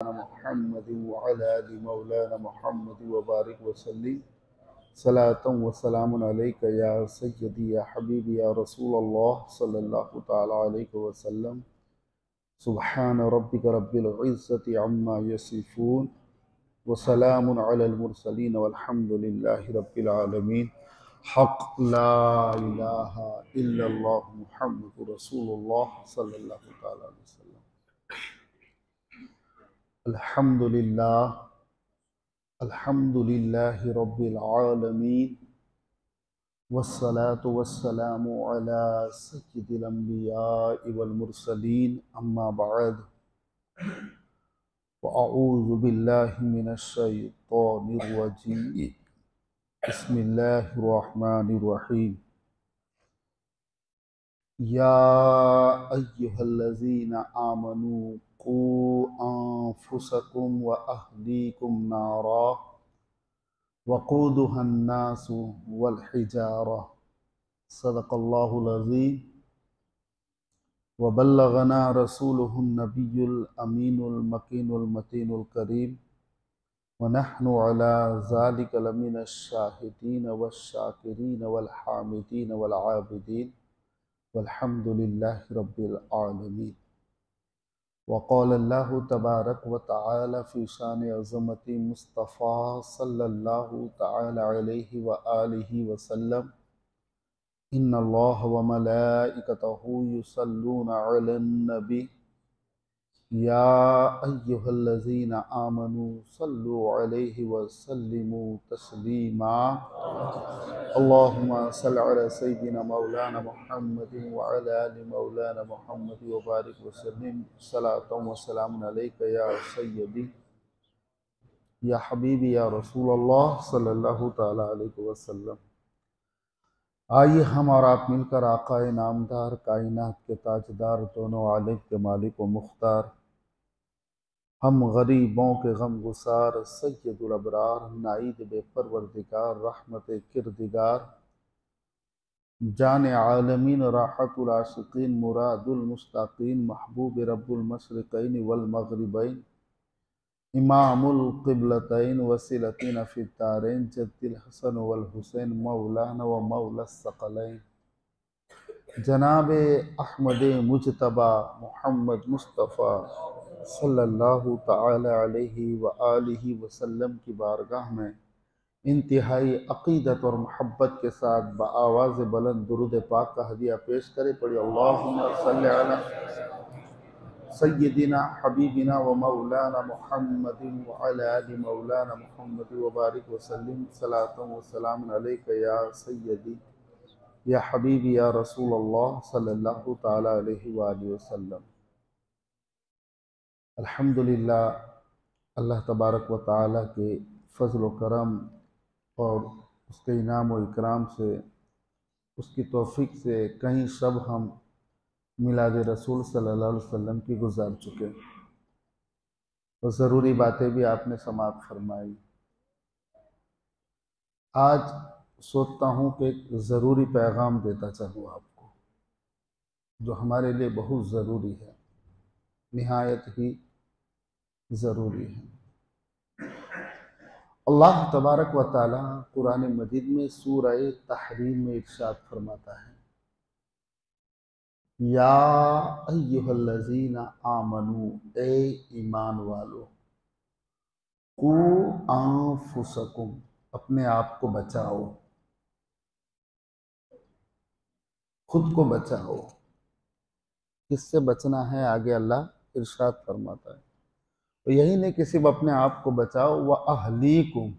मुहम्मद वअला आलि मौलाना मुहम्मद वबारिक वसल्लिम सलातम व सलामुन अलैका या सय्यदी या हबीबी या रसूलल्लाह सल्लल्लाहु तआला अलैहि वसल्लम। सुब्हान रब्बिका रब्बिल इज़्ज़ति अम्मा यसिफून व सलामुन अलल मुरसलीन वल्हम्दुलिल्लाहि रब्बिल आलमीन। हक़ ला इलाहा इल्लल्लाह मुहम्मदुर रसूलुल्लाह सल्लल्लाहु तआला अलैहि वसल्लम। अल्हम्दुलिल्लाह अल्हम्दुलिल्लाहि रब्बिल आलमीन वस्सलातु वस्सलामु अला सय्यिदिल अंबियाइ वल मुरसलीन अम्मा बअद व अऊज़ु बिल्लाहि मिनश शैतानिर रजीम। बिस्मिल्लाहिर रहमानिर रहीम। या अय्युहल्लज़ीना आमनू क़ू अन्फुसकुम व अहलीकुम नारा वक़ूदुहन नासु वल हिजारा। सदक़ल्लाहुल अज़ीम व बल्लगना रसूलुहुन नबियुल अमीनुल मकीनुल मतीनुल करीम व नहनु अला ज़ालिका लमिनश शाहिदीन वश्शाकिरीन वल हामिदीन वल आबिदीन वल्हम्दुलिल्लाहि रब्बिल आलमीन। वक़ाल अल्लाहु तबारक व तआला फ़ी शान अज़मति मुस्तफ़ा सल्लल्लाहु तआला अलैहि व आलिहि वसल्लम। इन्नल्लाह व मलाइकतहु युसल्लूना अलन नबी या अय्युहल्लज़ीना आमनू सल्लु अलैहि व सल्लिमू तस्लीमा। अल्लाहुम्मा सल्लि अला सय्यिदिना मौलाना मुहम्मदिन व अला आलि मौलाना मुहम्मद व बारिक व सल्लिम सलातम व सलामुन अलैका या सय्यदी या हबीबी या रसूलल्लाह सल्लल्लाहु तआला अलैहि वसल्लम। आइए हम और आप मिलकर आकाए नामदार कायनात के ताजदार दोनों आलम के मालिक व मुख्तार हम गरीबों के गम गुसार सय्यदुल अबरार नाईद बेपरवरदिगार रहमत किरदिगार जाने आलमीन राहतुल आशिकीन मुरादुल मुस्ताकीन महबूब रब्बुल मशरिक़ैन वल मग़रिबैन इमामुल क़िबलतैन वसीलतिना फ़िद्दारैन जद्दिल हसन वल हुसैन मौलाना व मौलस सकलैन जनाबे अहमद मुजतबा मुहम्मद मुस्तफ़ा सल्लल्लाहु तआला अलैहि व आलिहि वसल्लम की बारगाह में इंतहाई अक़ीदत और मोहब्बत के साथ बआवाज़ बुलंद दुरूद पाक का हदिया पेश करे। पढ़ी अल्लाहुम्मा सल्लि अला सय्यिदिना हबीबिना व मौलाना मुहम्मदिन व अला आलि मौलाना मुहम्मद व बारिक व सल्लिम सलातम व सलामुन अलैका या सय्यदी या हबीबी या रसूलल्लाह सल्लल्लाहु तआला अलैहि व आलिहि वसल्लम। अल्हम्दुलिल्लाह, अल्लाह तबारक व तआला के फ़ज़्ल व करम और उसके इनाम व इकराम से, उसकी तौफ़ीक़ से कई शब हम मिलाद रसूल सल्लल्लाहु अलैहि वसल्लम की गुज़ार चुके और ज़रूरी बातें भी आपने समाअत फरमाई। आज सोचता हूँ कि एक ज़रूरी पैगाम देता चलूँ आपको, जो हमारे लिए बहुत ज़रूरी है, निहायत ही ज़रूरी है। अल्लाह तबारक व तआला कुरान मजीद में सूरह तहरीम में इरशाद फरमाता है, या अय्युहल्लज़ीना आमनू, ए ईमान वालो, कू अन्फुसकुम, अपने आप को बचाओ, खुद को बचाओ। किससे बचना है आगे अल्लाह इरशाद फरमाता है, तो यही नहीं कि सिर्फ अपने आप को बचाओ, व अहलीकुम,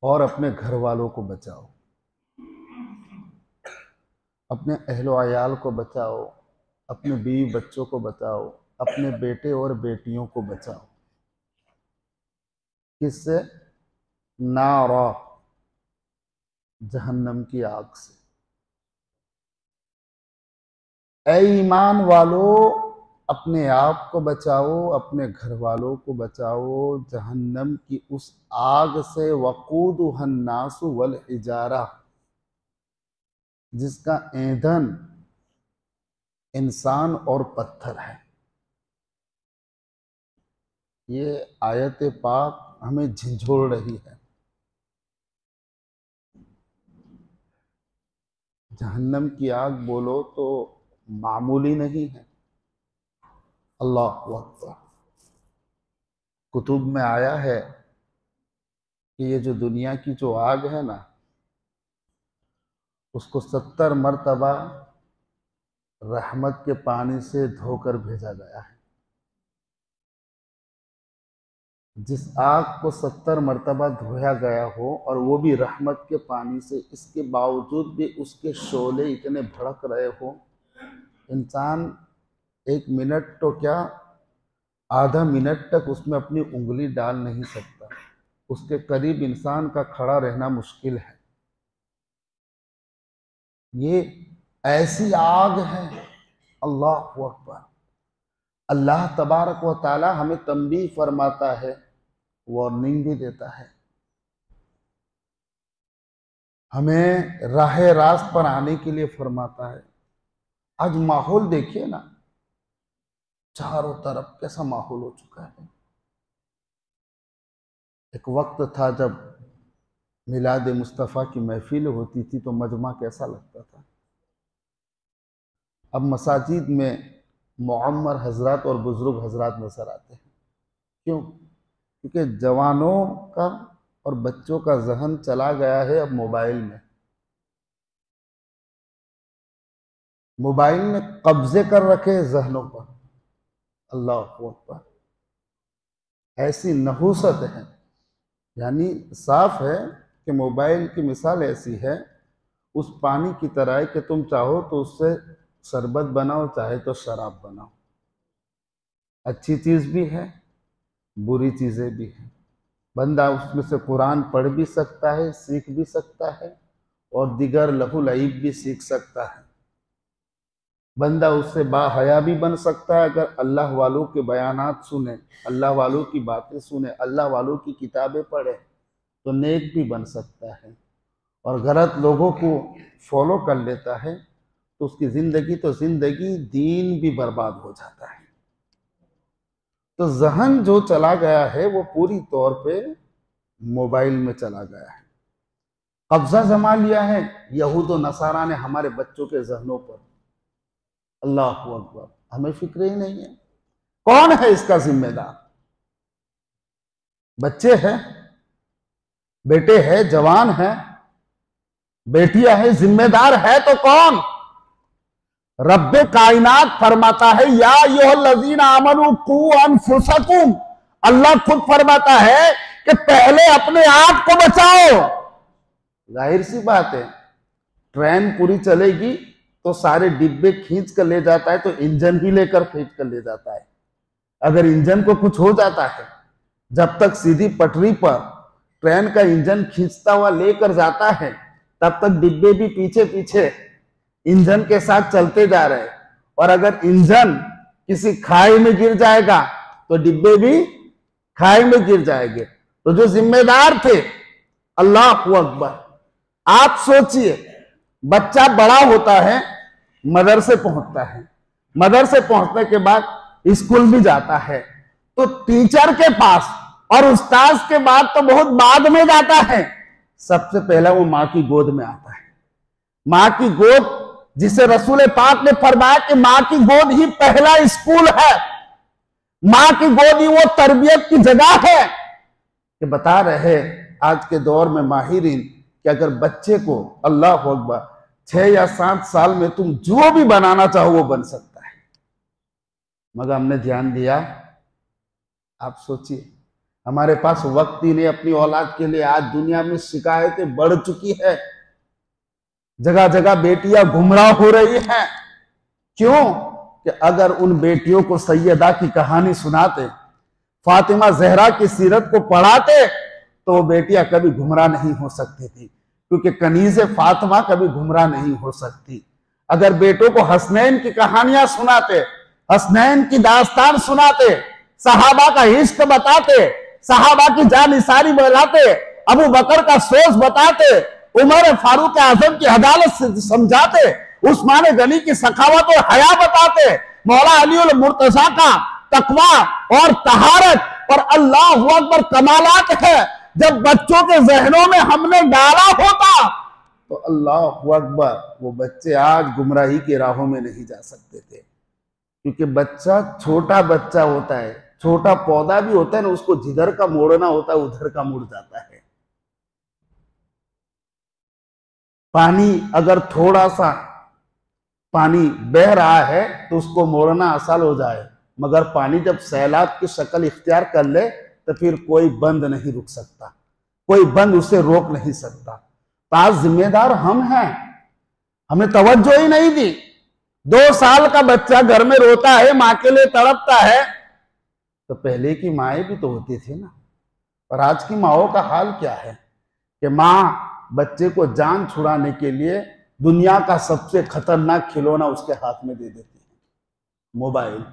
और अपने घर वालों को बचाओ, अपने अहलो अयाल को बचाओ, अपने बीवी बच्चों को बचाओ, अपने बेटे और बेटियों को बचाओ। किससे? नारा, जहन्नम की आग से। ऐ ईमान वालों, अपने आप को बचाओ, अपने घर वालों को बचाओ जहन्नम की उस आग से। वक़ूदुहन नासु वल हिजारा, जिसका ईंधन इंसान और पत्थर है। ये आयत पाक हमें झिंझोड़ रही है। जहन्नम की आग बोलो तो मामूली नहीं है। अल्लाह अकबर। कुतुब में आया है कि ये जो दुनिया की जो आग है ना, उसको 70 मरतबा रहमत के पानी से धोकर भेजा गया है। जिस आग को 70 मरतबा धोया गया हो और वो भी रहमत के पानी से, इसके बावजूद भी उसके शोले इतने भड़क रहे हो, इंसान 1 मिनट तो क्या आधा मिनट तक उसमें अपनी उंगली डाल नहीं सकता। उसके करीब इंसान का खड़ा रहना मुश्किल है। ये ऐसी आग है। अल्लाह अकबर। अल्लाह तबारक व ताला हमें तंबीह फरमाता है, वार्निंग भी देता है, हमें राह रास्त पर आने के लिए फरमाता है। आज माहौल देखिए ना, चारों तरफ कैसा माहौल हो चुका है। एक वक्त था जब मिलाद मुस्तफ़ा की महफिल होती थी तो मजमा कैसा लगता था। अब मसाजिद में मुअम्मर हजरात और बुजुर्ग हजरात नजर आते हैं। क्यों? क्योंकि जवानों का और बच्चों का जहन चला गया है अब मोबाइल में। मोबाइल ने कब्जे कर रखे हैं जहनों पर। अल्लाह अकबर। ऐसी नहूसत है, यानी साफ है कि मोबाइल की मिसाल ऐसी है, उस पानी की तरह है कि तुम चाहो तो उससे शरबत बनाओ, चाहे तो शराब बनाओ। अच्छी चीज भी है, बुरी चीजें भी हैं। बंदा उसमें से कुरान पढ़ भी सकता है, सीख भी सकता है, और दिगर लहुल अईब भी सीख सकता है। बंदा उससे बाहया भी बन सकता है अगर अल्लाह वालों के बयानात सुने, अल्लाह वालों की बातें सुने, अल्लाह वालों की किताबें पढ़े, तो नेक भी बन सकता है। और गलत लोगों को फॉलो कर लेता है तो उसकी जिंदगी दीन भी बर्बाद हो जाता है। तो जहन जो चला गया है वो पूरी तौर पे मोबाइल में चला गया है। कब्जा जमा लिया है यहूद और नसारा ने हमारे बच्चों के जहनों पर। अल्लाह अकबर। हमें फिक्र ही नहीं है कौन है इसका जिम्मेदार। बच्चे हैं, बेटे हैं, जवान हैं, बेटियां हैं, जिम्मेदार है तो कौन? रब्बे कायनात फरमाता है, या अय्युहल्लज़ीना आमनू कू अनफुसकुम। अल्लाह खुद फरमाता है कि पहले अपने आप को बचाओ। जाहिर सी बात है, ट्रेन पूरी चलेगी तो सारे डिब्बे खींच कर ले जाता है, तो इंजन ही लेकर खींच कर ले जाता है। अगर इंजन को कुछ हो जाता है, जब तक सीधी पटरी पर ट्रेन का इंजन खींचता हुआ लेकर जाता है, तब तक डिब्बे भी पीछे पीछे इंजन के साथ चलते जा रहे हैं। और अगर इंजन किसी खाई में गिर जाएगा तो डिब्बे भी खाई में गिर जाएंगे। तो जो जिम्मेदार थे, अल्लाह अकबर। आप सोचिए, बच्चा बड़ा होता है, मदरसे पहुंचता है, मदरसे पहुंचने के बाद स्कूल भी जाता है, तो टीचर के पास और उस्ताद के बाद तो बहुत बाद में जाता है। सबसे पहला वो माँ की गोद में आता है। माँ की गोद, जिसे रसूल पाक ने फरमाया कि माँ की गोद ही पहला स्कूल है, माँ की गोद ही वो तरबियत की जगह है। कि बता रहे आज के दौर में माहिरीन कि अगर बच्चे को, अल्लाह अकबर, 6 या 7 साल में तुम जो भी बनाना चाहो वो बन सकता है, मगर हमने ध्यान दिया? आप सोचिए, हमारे पास वक्त ही नहीं अपनी औलाद के लिए। आज दुनिया में शिकायतें बढ़ चुकी है, जगह जगह बेटियां गुमराह हो रही हैं। क्यों? कि अगर उन बेटियों को सैयदा की कहानी सुनाते, फातिमा जहरा की सीरत को पढ़ाते, तो वो बेटियां कभी गुमराह नहीं हो सकती थी, क्योंकि कनीज़े फातिमा कभी गुमराह नहीं हो सकती। अगर बेटों को हसनैन की कहानियां सुनाते, हसनैन की दास्तान सुनाते, सहाबा का इश्क बताते, सहाबा की जानिसारी बताते, अबू बकर का सोच बताते, उमर फारूक आजम की अदालत से समझाते, उस्मान गनी की सखावत और हया बताते, मौला अली उल मुर्तजा का तकवा और तहारत और अल्लाह अकबर कमालात है, जब बच्चों के जहनों में हमने डाला होता तो अल्लाह अकबर, वो बच्चे आज गुमराही की राहों में नहीं जा सकते थे। क्योंकि बच्चा छोटा बच्चा होता है, छोटा पौधा भी होता है ना, उसको जिधर का मोड़ना होता है उधर का मुड़ जाता है। पानी अगर थोड़ा सा पानी बह रहा है तो उसको मोड़ना आसान हो जाए, मगर पानी जब सैलाब की शक्ल इख्तियार कर ले तो फिर कोई बंद नहीं रुक सकता, कोई बंद उसे रोक नहीं सकता। तो आज जिम्मेदार हम हैं, हमें तवज्जो ही नहीं दी। 2 साल का बच्चा घर में रोता है, माँ के लिए तड़पता है, तो पहले की माएँ भी तो होती थी ना। और आज की माओं का हाल क्या है कि माँ बच्चे को जान छुड़ाने के लिए दुनिया का सबसे खतरनाक खिलौना उसके हाथ में दे देती है, मोबाइल।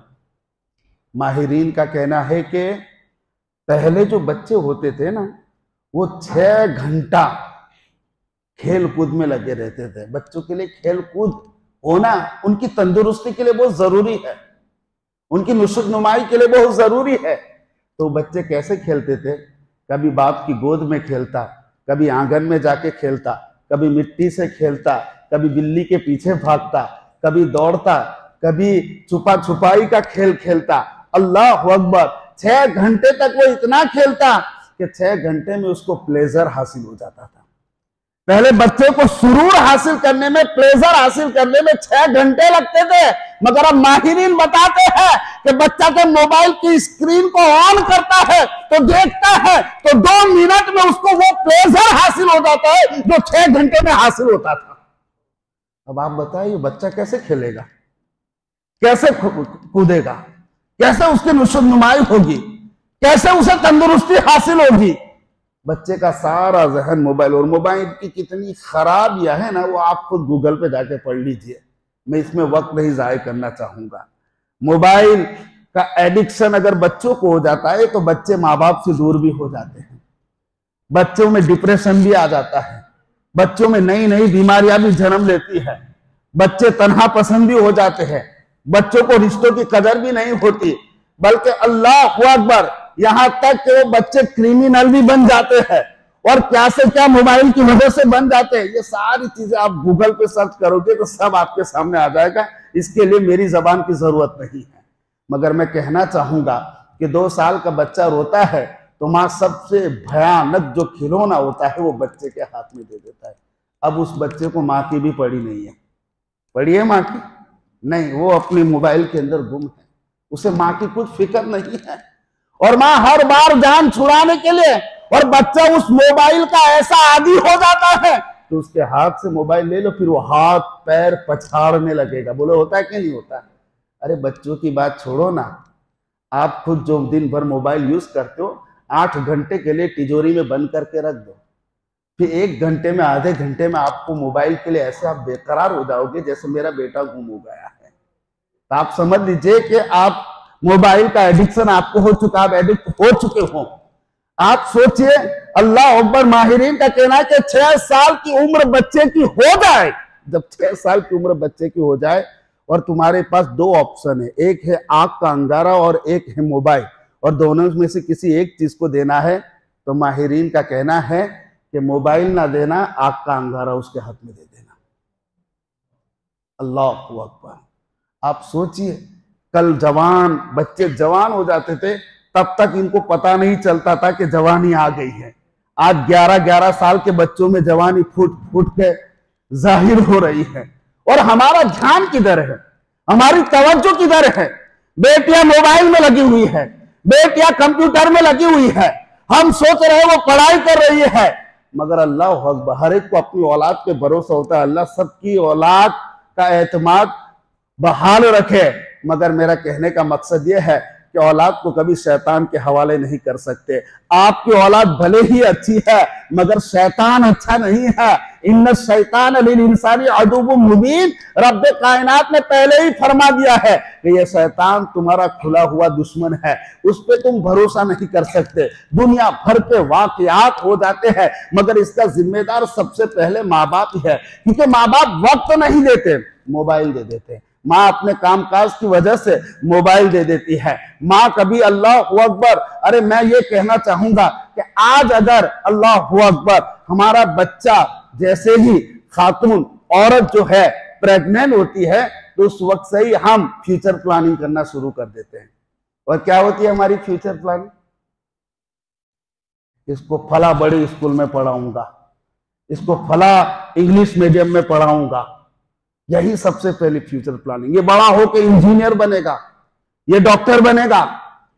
माहिरीन का कहना है कि पहले जो बच्चे होते थे ना, वो 6 घंटा खेल कूद में लगे रहते थे। बच्चों के लिए खेल कूद होना उनकी तंदुरुस्ती के लिए बहुत जरूरी है, उनकी नुशुक नुमाई के लिए बहुत जरूरी है। तो बच्चे कैसे खेलते थे? कभी बाप की गोद में खेलता, कभी आंगन में जाके खेलता, कभी मिट्टी से खेलता, कभी बिल्ली के पीछे भागता, कभी दौड़ता, कभी छुपा छुपाई का खेल खेलता। अल्लाह अकबर, 6 घंटे तक वो इतना खेलता कि 6 घंटे में उसको प्लेजर हासिल हो जाता था। पहले बच्चे को सुरूर हासिल करने में, प्लेजर हासिल करने में 6 घंटे लगते थे, मगर अब माहिरीन बताते हैं कि बच्चा जब मोबाइल की स्क्रीन को ऑन करता है तो देखता है तो 2 मिनट में उसको वो प्लेजर हासिल हो जाता है जो 6 घंटे में हासिल होता था। अब आप बताइए बच्चा कैसे खेलेगा, कैसे कूदेगा, कैसे उसकी नुशुक नुमाई होगी, कैसे उसे तंदुरुस्ती हासिल होगी? बच्चे का सारा जहन मोबाइल, और मोबाइल की कितनी खराबियां है ना, वो आप खुद गूगल पे जाके पढ़ लीजिए, मैं इसमें वक्त नहीं जाया करना चाहूंगा। मोबाइल का एडिक्शन अगर बच्चों को हो जाता है तो बच्चे माँ बाप से दूर भी हो जाते हैं, बच्चों में डिप्रेशन भी आ जाता है, बच्चों में नई नई बीमारियां भी जन्म लेती है, बच्चे तन्हा पसंद भी हो जाते हैं, बच्चों को रिश्तों की कदर भी नहीं होती, बल्कि अल्लाह अकबर, यहां तक कि वो बच्चे क्रिमिनल भी बन जाते हैं, और क्या से क्या मोबाइल की वजह से बन जाते हैं। ये सारी चीजें आप गूगल पे सर्च करोगे तो सब आपके सामने आ जाएगा, इसके लिए मेरी जबान की जरूरत नहीं है। मगर मैं कहना चाहूंगा कि 2 साल का बच्चा रोता है तो माँ सबसे भयानक जो खिलौना होता है वो बच्चे के हाथ में दे देता है। अब उस बच्चे को माँ की भी पड़ी नहीं है, पड़ी है माँ की? नहीं, वो अपने मोबाइल के अंदर गुम है, उसे माँ की कुछ फिक्र नहीं है। और माँ हर बार जान छुड़ाने के लिए, और बच्चा उस मोबाइल का ऐसा आदी हो जाता है तो उसके हाथ से मोबाइल ले लो, फिर वो हाथ पैर पछाड़ने लगेगा। बोलो होता है कि नहीं होता? अरे बच्चों की बात छोड़ो ना, आप खुद जो दिन भर मोबाइल यूज करते हो 8 घंटे के लिए तिजोरी में बंद करके रख दो, फिर 1 घंटे में, आधे घंटे में आपको मोबाइल के लिए ऐसे आप बेकरार हो जाओगे जैसे मेरा बेटा गुम हो गया है। तो आप समझ लीजिए कि आप मोबाइल का एडिक्शन आपको हो चुका, आप एडिक्ट हो चुके हो। आप सोचिए, अल्लाह अकबर, माहिरीन का कहना है कि 6 साल की उम्र बच्चे की हो जाए, जब 6 साल की उम्र बच्चे की हो जाए और तुम्हारे पास 2 ऑप्शन है, एक है आंख का अंगारा और एक है मोबाइल, और दोनों में से किसी एक चीज को देना है, तो माहिरीन का कहना है कि मोबाइल ना देना, आंख का अंगारा उसके हाथ में दे देना। अल्लाह अकबर। आप सोचिए, कल जवान बच्चे जवान हो जाते थे, तब तक इनको पता नहीं चलता था कि जवानी आ गई है। आज 11-11 साल के बच्चों में जवानी फूट फूट के जाहिर हो रही है। और हमारा ध्यान किधर है, हमारी तवज्जो किधर है? बेटियां मोबाइल में लगी हुई है, बेटियां कंप्यूटर में लगी हुई है, हम सोच रहे हैं वो पढ़ाई कर रही है, मगर अल्लाह अकबर, हर एक को अपनी औलाद पे भरोसा होता है, अल्लाह सबकी औलाद का एतमाद बहाल रखे। मगर मेरा कहने का मकसद यह है कि औलाद को कभी शैतान के हवाले नहीं कर सकते। आपकी औलाद भले ही अच्छी है मगर शैतान अच्छा नहीं है। इन्न शैतान लिल इंसानी अदुव्वुम मुबीन, रब कायनात ने पहले ही फरमा दिया है कि यह शैतान तुम्हारा खुला हुआ दुश्मन है, उस पर तुम भरोसा नहीं कर सकते। दुनिया भर के वाकयात हो जाते हैं मगर इसका जिम्मेदार सबसे पहले माँ बाप ही है, क्योंकि माँ बाप वक्त नहीं देते, मोबाइल दे देते, माँ अपने कामकाज की वजह से मोबाइल दे देती है। माँ कभी अल्लाह अकबर, अरे मैं ये कहना चाहूंगा कि आज अगर अल्लाह अकबर हमारा बच्चा जैसे ही खातून औरत जो है प्रेग्नेंट होती है तो उस वक्त से ही हम फ्यूचर प्लानिंग करना शुरू कर देते हैं। और क्या होती है हमारी फ्यूचर प्लानिंग? इसको फला बड़े स्कूल में पढ़ाऊंगा, इसको फला इंग्लिश मीडियम में पढ़ाऊंगा, यही सबसे पहले फ्यूचर प्लानिंग। ये बड़ा होकर इंजीनियर बनेगा, ये डॉक्टर बनेगा।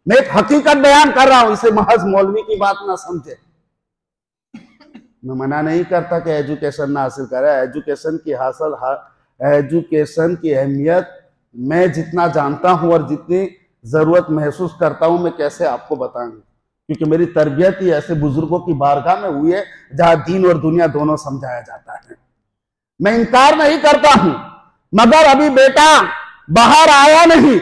मैं एक हकीकत बयान कर रहा हूं, इसे महज मौलवी की बात ना समझे। मैं मना नहीं करता कि एजुकेशन ना हासिल करे, एजुकेशन की अहमियत मैं जितना जानता हूं और जितनी जरूरत महसूस करता हूं मैं कैसे आपको बताऊंगा, क्योंकि मेरी तरबियत ही ऐसे बुजुर्गों की बारगाह में हुई है जहां दीन और दुनिया दोनों समझाया जाता है। मैं इनकार नहीं करता हूं, मगर अभी बेटा बाहर आया नहीं,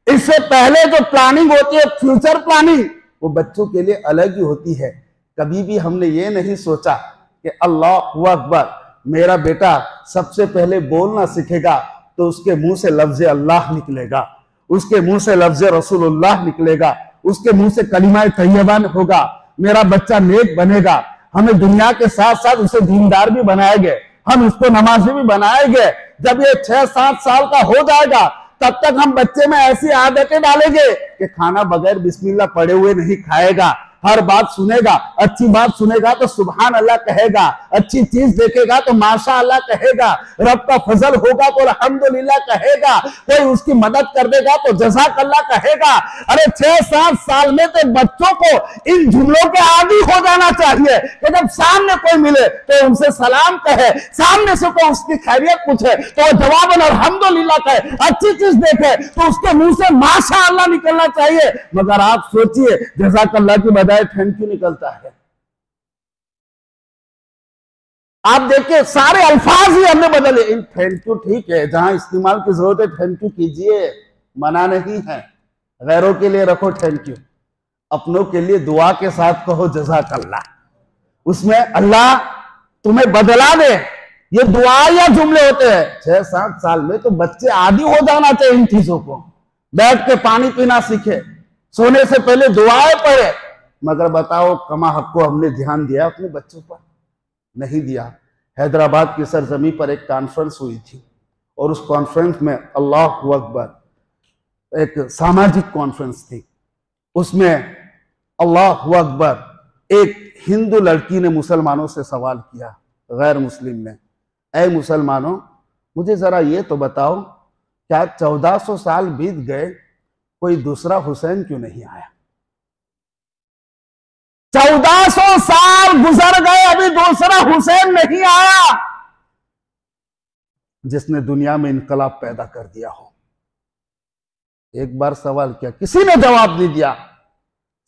इससे पहले जो प्लानिंग होती है फ्यूचर प्लानिंग, वो बच्चों के लिए अलग ही होती है। कभी भी हमने ये नहीं सोचा कि अल्लाह अकबर, मेरा बेटा सबसे पहले बोलना सीखेगा तो उसके मुंह से लफ्ज अल्लाह निकलेगा, उसके मुंह से लफ्ज रसूलुल्लाह निकलेगा, उसके मुंह से कलिमा तैयबा होगा, मेरा बच्चा नेक बनेगा। हमें दुनिया के साथ साथ उसे दीनदार भी बनाएंगे, हम इसको नमाजी भी बनाएंगे। जब ये 6-7 साल का हो जाएगा तब तक हम बच्चे में ऐसी आदतें डालेंगे कि खाना बगैर बिस्मिल्लाह पढ़े हुए नहीं खाएगा, हर बात सुनेगा, अच्छी बात सुनेगा तो सुभान अल्लाह कहेगा, अच्छी चीज देखेगा तो माशा अल्लाह कहेगा, रब का फजल होगा तो अल्हम्दुलिल्लाह कहेगा, कोई उसकी मदद कर देगा तो जज़ाक अल्लाह कहेगा। अरे 6-7 साल में तो बच्चों को इन जुमलों के आदी हो जाना चाहिए कि जब सामने कोई मिले तो उनसे सलाम कहे, सामने से कोई उसकी खैरियत पूछे तो जवाबन अल्हम्दुलिल्लाह कहे, अच्छी चीज देखे तो उसके मुंह से माशा अल्लाह निकलना चाहिए। मगर आप सोचिए जज़ाक अल्लाह की बजाय थैंक यू निकलता है। आप देखिए सारे अल्फाज ही हमने बदले। इन थैंक यू ठीक है, जहां इस्तेमाल की जरूरत है थैंक यू कीजिए, मना नहीं है। गैरों के लिए रखो थैंक यू, अपनों के लिए दुआ के साथ कहो जज़ाक अल्लाह, उसमें अल्लाह तुम्हें बदला दे। ये दुआ या जुमले होते हैं। 6-7 साल में तो बच्चे आदी हो जाना चाहिए इन चीजों को, बैठ के पानी पीना सीखे, सोने से पहले दुआएं पढ़े। मगर बताओ कमा हक को हमने ध्यान दिया अपने बच्चों पर? नहीं दिया। हैदराबाद की सरजमी पर एक कॉन्फ्रेंस हुई थी और उस कॉन्फ्रेंस में अल्लाह अकबर एक सामाजिक कॉन्फ्रेंस थी। उसमें अल्लाह अकबर एक हिंदू लड़की ने मुसलमानों से सवाल किया, गैर मुस्लिम ने, ऐ मुसलमानों मुझे जरा ये तो बताओ क्या 1400 साल बीत गए कोई दूसरा हुसैन क्यों नहीं आया? 1400 साल गुजर गए अभी दूसरा हुसैन नहीं आया जिसने दुनिया में इनकलाब पैदा कर दिया हो। एक बार सवाल किया, किसी ने जवाब नहीं दिया।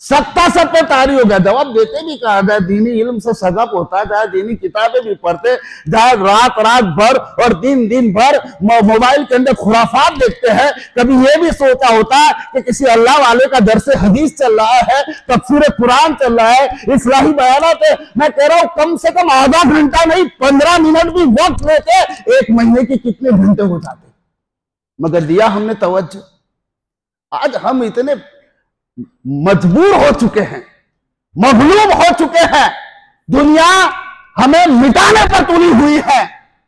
सत्ता सब पे तारी हो गया, जवाब देते भी कहा जाए, दीनी इल्म से सगप होता जाए, दीनी किताबें भी पढ़ते जाए, रात रात भर और दिन दिन भर मोबाइल के अंदर खुराफात देखते हैं। कभी ये भी सोचा होता है कि किसी अल्लाह वाले का दरस हदीस चल रहा है, तफसीर कुरान चल रहा है, इस्लाही बयानात है। मैं कह रहा हूं कम से कम आधा घंटा नहीं 15 मिनट भी वक्त लेते 1 महीने के कितने घंटे हो जाते, मगर दिया हमने तवज्जो। आज हम इतने मजबूर हो चुके हैं, मगलूब हो चुके हैं, दुनिया हमें मिटाने पर तुली हुई है,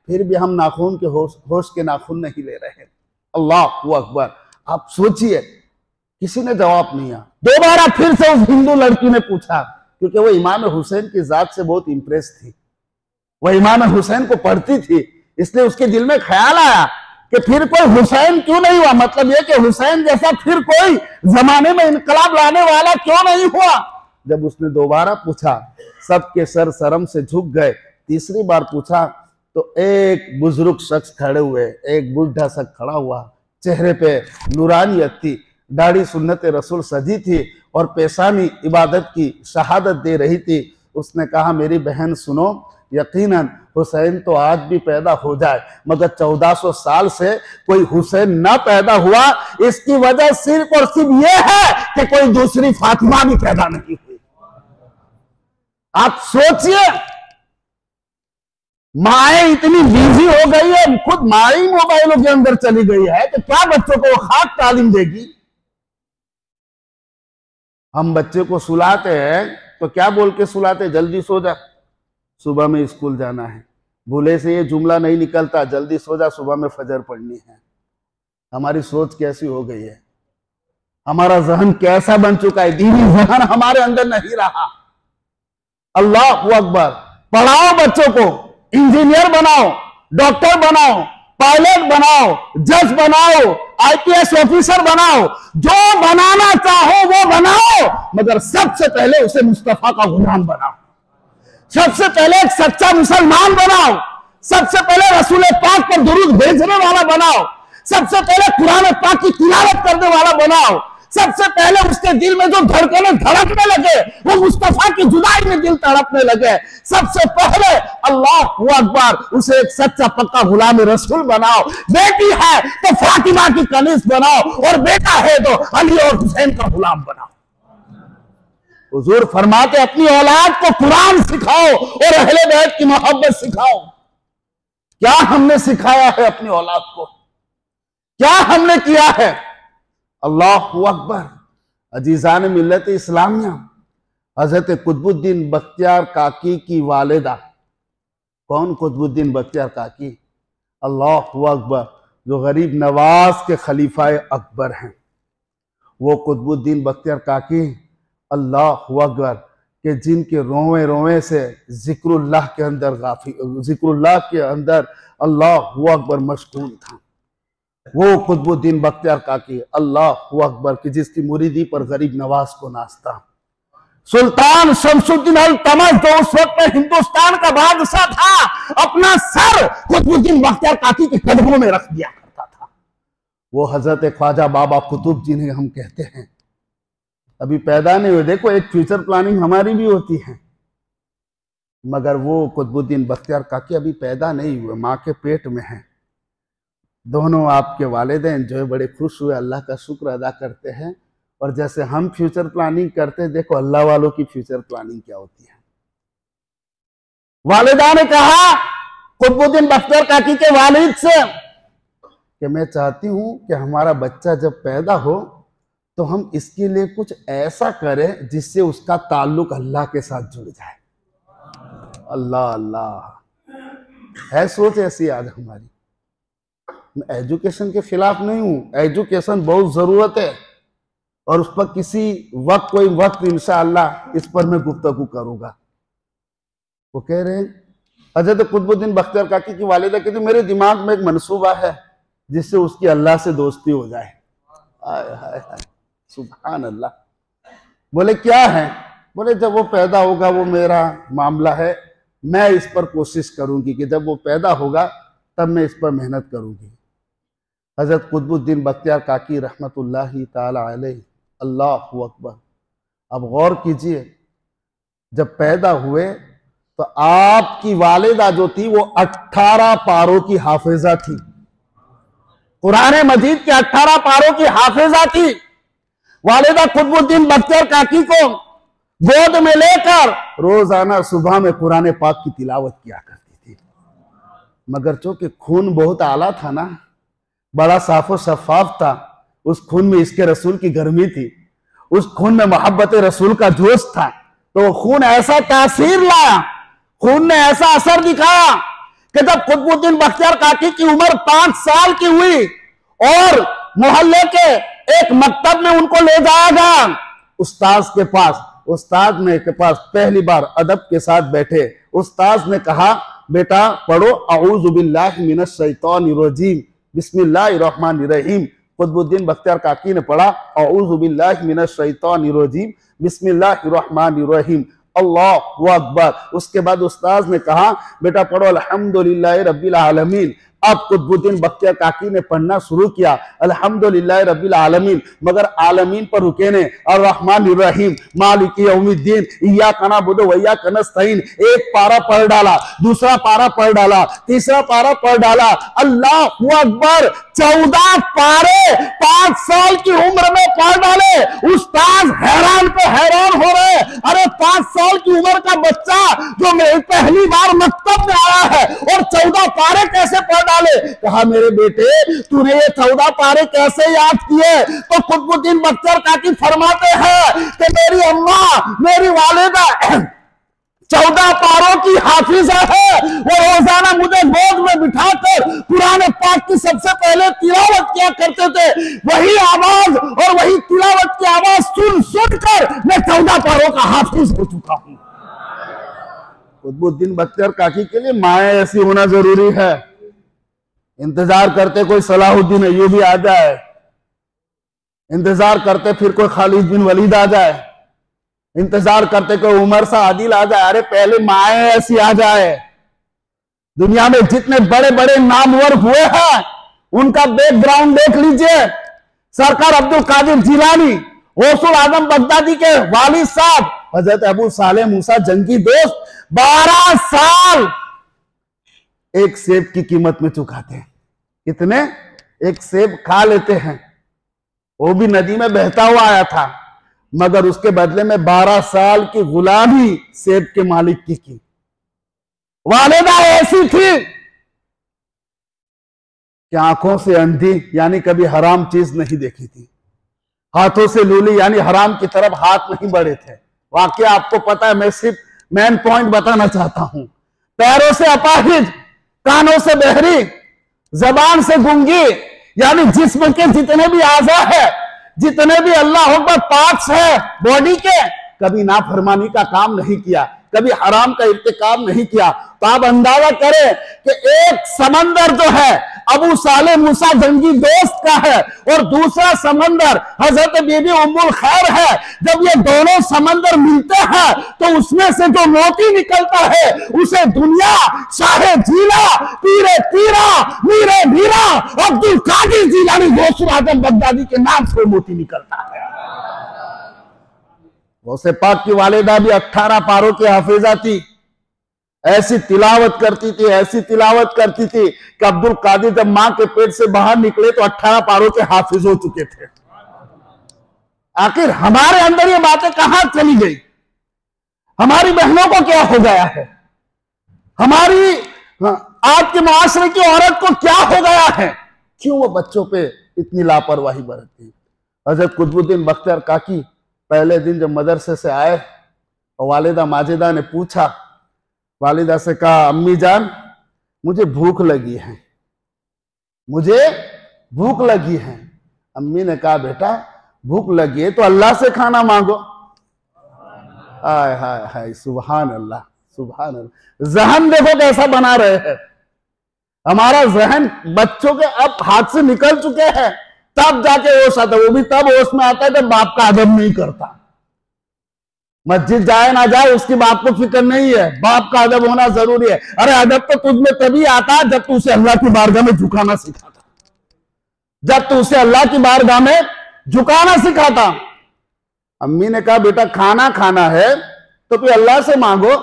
फिर भी हम नाखून के होश के नाखून नहीं ले रहे हैं। अल्लाह अकबर। आप सोचिए किसी ने जवाब नहीं दिया। दोबारा फिर से उस हिंदू लड़की ने पूछा, क्योंकि वो इमाम हुसैन की जात से बहुत इंप्रेस थी, वह इमाम हुसैन को पढ़ती थी, इसलिए उसके दिल में ख्याल आया कि फिर कोई हुसैन क्यों नहीं हुआ, मतलब यह कि हुसैन जैसा फिर कोई जमाने में इनकलाब लाने वाला क्यों नहीं हुआ। जब उसने दोबारा पूछा सबके सर शर्म से झुक गए। तीसरी बार पूछा तो एक बुजुर्ग शख्स खड़े हुए, एक बूढ़ा शख्स खड़ा हुआ, चेहरे पे नूरानियत थी, दाढ़ी सुन्नत रसूल सजी थी और पेशानी इबादत की शहादत दे रही थी। उसने कहा मेरी बहन सुनो, यकीनन हुसैन तो आज भी पैदा हो जाए, मगर 1400 साल से कोई हुसैन ना पैदा हुआ, इसकी वजह सिर्फ और सिर्फ यह है कि कोई दूसरी फातिमा भी पैदा नहीं हुई। आप सोचिए माएँ इतनी बिजी हो गई है, खुद माँ ही मोबाइलों के अंदर चली गई है, तो क्या बच्चों को खाक तालीम देगी। हम बच्चे को सुलाते हैं तो क्या बोल के सुलाते, जल्दी सो जा, सुबह में स्कूल जाना है। भूले से ये जुमला नहीं निकलता, जल्दी सो जा, सुबह में फजर पढ़नी है। हमारी सोच कैसी हो गई है, हमारा जहन कैसा बन चुका है, दीनी जहन हमारे अंदर नहीं रहा। अल्लाह अकबर। पढ़ाओ बच्चों को, इंजीनियर बनाओ, डॉक्टर बनाओ, पायलट बनाओ, जज बनाओ, आईपीएस ऑफिसर बनाओ, जो बनाना चाहो वो बनाओ, मगर सबसे पहले उसे मुस्तफा का गुलाम बनाओ। सबसे पहले एक सच्चा मुसलमान बनाओ। सबसे पहले रसूल पाक पर दुरूद भेजने वाला बनाओ। सबसे पहले कुरान पाक की तिलावत करने वाला बनाओ। सबसे पहले उसके दिल में जो धड़कनें धड़कने लगे वो मुस्तफा की जुदाई में दिल तड़पने लगे। सबसे पहले अल्लाह अकबर, उसे एक सच्चा पक्का गुलाम रसूल बनाओ। बेटी है तो फातिमा की कनीज बनाओ, और बेटा है तो अली और हुसैन का गुलाम बनाओ। हुजूर फरमाते अपनी औलाद को कुरान सिखाओ और अहले बैत की मोहब्बत सिखाओ। क्या हमने सिखाया है अपनी औलाद को, क्या हमने किया है। अल्लाह अकबर। अजीजान मिल्लत इस्लामिया, हजरत कुतुबुद्दीन बख्तियार काकी की वालिदा, कौन कुतुबुद्दीन बख्तियार काकी, अल्लाह अकबर, जो गरीब नवाज के खलीफा अकबर हैं, वो कुतुबुद्दीन बख्तियार काकी अल्लाह अकबर के जिनके रोवे रोवे से जिक्रुल्लाह के अंदर जिक्रुल्लाह के अंदर अल्लाह अकबर मशगूल था, वो कुतुबुद्दीन बख्तियार काकी अल्लाह अकबर की जिसकी मुरीदी पर गरीब नवाज को नाचता। सुल्तान शमसुद्दीन अल तमस, जो उस वक्त में हिंदुस्तान का बादशाह था, अपना सर कुतुबुद्दीन बख्तियार काकी के कदमों में रख दिया करता था। वो हजरत ख्वाजा बाबा कुतुब जिन्हें हम कहते हैं, अभी पैदा नहीं हुए। देखो एक फ्यूचर प्लानिंग हमारी भी होती है, मगर वो कुतुबुद्दीन बख्तियार काकी अभी पैदा नहीं हुए, माँ के पेट में हैं। दोनों आपके वालिदैन जो है बड़े खुश हुए, अल्लाह का शुक्र अदा करते हैं। और जैसे हम फ्यूचर प्लानिंग करते हैं, देखो अल्लाह वालों की फ्यूचर प्लानिंग क्या होती है। वालिदा ने कहा कुतुबुद्दीन बख्तियार काकी के वालिद से कि मैं चाहती हूं कि हमारा बच्चा जब पैदा हो तो हम इसके लिए कुछ ऐसा करें जिससे उसका ताल्लुक अल्लाह के साथ जुड़ जाए। अल्लाह अल्लाह, है सोच ऐसी आज हमारी। मैं एजुकेशन के खिलाफ नहीं हूं, एजुकेशन बहुत जरूरत है, और उस पर किसी वक्त कोई वक्त इंशाअल्लाह इस पर मैं गुफ्तगू करूंगा। वो कह रहे हैं हजरत कुतुबुद्दीन बख्तियार काकी की वालिदा कहती मेरे दिमाग में एक मनसूबा है जिससे उसकी अल्लाह से दोस्ती हो जाए। हाय हाय हाय, सुभान अल्लाह। बोले क्या है? बोले जब वो पैदा होगा, वो मेरा मामला है, मैं इस पर कोशिश करूंगी कि जब वो पैदा होगा तब मैं इस पर मेहनत करूंगी। हजरत कुतुबुद्दीन बख्तियार काकी रहमतुल्लाहि ताला अलैह, अल्लाहु अकबर। अब गौर कीजिए, जब पैदा हुए तो आपकी वालिदा जो थी वो 18 पारों की हाफिजा थी, कुरान मजीद के 18 पारों की हाफिजा थी। वालिदा कुतुबुद्दीन बख्तियार काकी को गोद में लेकर रोजाना सुबह में कुरान पाक की तिलावत किया करती थी। मगर चूंकि खून बहुत आला था ना, बड़ा साफो शफाफ था, उस खून में इसके रसूल की गर्मी थी, उस खून में मोहब्बत रसूल का जोश था, तो वो खून ऐसा तासीर लाया, खून ने ऐसा असर दिखाया कि जब कुतुबुद्दीन बख्तियार काकी की उम्र 5 साल की हुई और मोहल्ले के एक मकतब में उनको ले जाया गया उस्ताद के पास। उस्ताद ने के पास पहली बार अदब के साथ बैठे। उस्ताद ने कहा बेटा पढ़ो अऊज़ु बिल्लाहि मिनश शैतानिर रजीम बिस्मिल्लाहिर रहमानिर रहीम। कुतुबुद्दीन बख्तियार काकी ने पढ़ा अऊज़ु बिल्लाहि मिनश शैतानिर रजीम बिस्मिल्लाहिर रहमानिर रहीम, अल्लाहु अकबर। उसके बाद उस्ताद ने कहा बेटा पढ़ो अल्हम्दुलिल्लाहि रब्बिल आलमीन। अब कुतुबुद्दीन बख्तियार काकी ने पढ़ना शुरू किया अल्हम्दुलिल्लाहि रब्बिल आलमीन, मगर आलमीन पर रुके ने और रहमानिर रहीम मालिकी यौमिद्दीन इय्याका नअबुदु व इय्याका नस्तईन। एक पारा पढ़ डाला, दूसरा पारा पढ़ डाला, तीसरा पारा पढ़ डाला, अल्लाहु अकबर। 14 पारे 5 साल की उम्र में पढ़ डाले। उस्ताद हैरान पे हैरान हो रहे, अरे 5 साल की उम्र का बच्चा जो मेरे पहली बार मकतब में आया है और 14 पारे कैसे पढ़ डाले। कहा मेरे बेटे तूने ये 14 पारे कैसे याद किए? तो कुतुबुद्दीन बख्तियार काकी फरमाते हैं कि मेरी अम्मा, मेरी वालिदा 14 पारों की हाफिजा है। वो रोजाना मुझे गोद में बिठाकर कुरान पाक की सबसे पहले तिलावत किया करते थे। वही आवाज और वही तिलावत की आवाज सुन सुनकर मैं 14 पारों का हाफिज हो चुका हूं। कुतुबुद्दीन बख्तियार काकी के लिए माए ऐसी होना जरूरी है। इंतजार करते कोई सलाहुद्दीन अय्यूबी आ जाए, इंतजार करते फिर कोई खालिद बिन वलीद आ जाए, इंतजार करते कोई उमर सा आदिल आ जाए। अरे पहले माए ऐसी आ जाए। दुनिया में जितने बड़े बड़े नामवर हुए हैं उनका बैकग्राउंड देख लीजिए। सरकार अब्दुल कादिर जिलानी, गौसुल आजम बगदादी के वालिद साहब हजरत अबू सालेह मूसा जंगी दोस्त 12 साल एक सेब की कीमत में चुकाते हैं। कितने? एक सेब खा लेते हैं, वो भी नदी में बहता हुआ आया था, मगर उसके बदले में 12 साल की गुलामी सेब के मालिक की। वालिदा ऐसी थी कि आंखों से अंधी यानी कभी हराम चीज नहीं देखी थी, हाथों से लूली यानी हराम की तरफ हाथ नहीं बढ़े थे। वाकया आपको पता है, मैं सिर्फ मेन पॉइंट बताना चाहता हूं। पैरों से अपाहिज, कानों से बहरी, जबान से गूंगी, यानी जिस्म के जितने भी आज़ा है, जितने भी अल्लाह अकबर पार्ट्स है बॉडी के, कभी नाफरमानी का काम नहीं किया, कभी हराम का इर्तिकाब नहीं किया। तो आप अंदाजा करें कि एक समंदर जो है अबू सालेह मूसा जंगी दोस्त का है और दूसरा समंदर हजरत बीबी उम्मुल खैर है। जब ये दोनों समंदर मिलते हैं तो उसमें से जो मोती निकलता है उसे दुनिया शाहे जीला, पीरे पीरा, मीरे मीरा, अब्दुल कादिर जिलानी गौसुल आजम बगदादी के नाम से मोती निकलता है। गौसे पाक की वालिदा भी 18 पारों की हाफिजा थी। ऐसी तिलावत करती थी, ऐसी तिलावत करती थी कि अब्दुल कादिर जब मां के पेट से बाहर निकले तो 18 पारों के हाफिज हो चुके थे। आखिर हमारे अंदर ये बातें कहां चली गई? हमारी बहनों को क्या हो गया है? हमारी आज के मुआशरे की औरत को क्या हो गया है? क्यों वो बच्चों पे इतनी लापरवाही बरतती? हजरत कुतुबुद्दीन बख्तियार काकी पहले दिन जब मदरसे से आए और वालिदा माजिदा ने पूछा, वालिदा से कहा अम्मी जान मुझे भूख लगी है, मुझे भूख लगी है। अम्मी ने कहा बेटा भूख लगी है तो अल्लाह से खाना मांगो। हाय हाय हाय, सुभान अल्लाह, सुभान अल्लाह। जहन देखो कैसा बना रहे हैं। हमारा जहन बच्चों के अब हाथ से निकल चुके हैं, तब जाके होश आता। वो भी तब होश में आता है जब बाप का अदब नहीं करता। मस्जिद जाए ना जाए उसकी बाप को फिक्र नहीं है, बाप का अदब होना जरूरी है। अरे अदब तो तुझ में तभी आता जब तू उसे अल्लाह की बारगाह में झुकाना सिखाता, जब तू उसे अल्लाह की बारगाह में झुकाना सिखाता। अम्मी ने कहा बेटा खाना खाना है तो फिर अल्लाह से मांगो।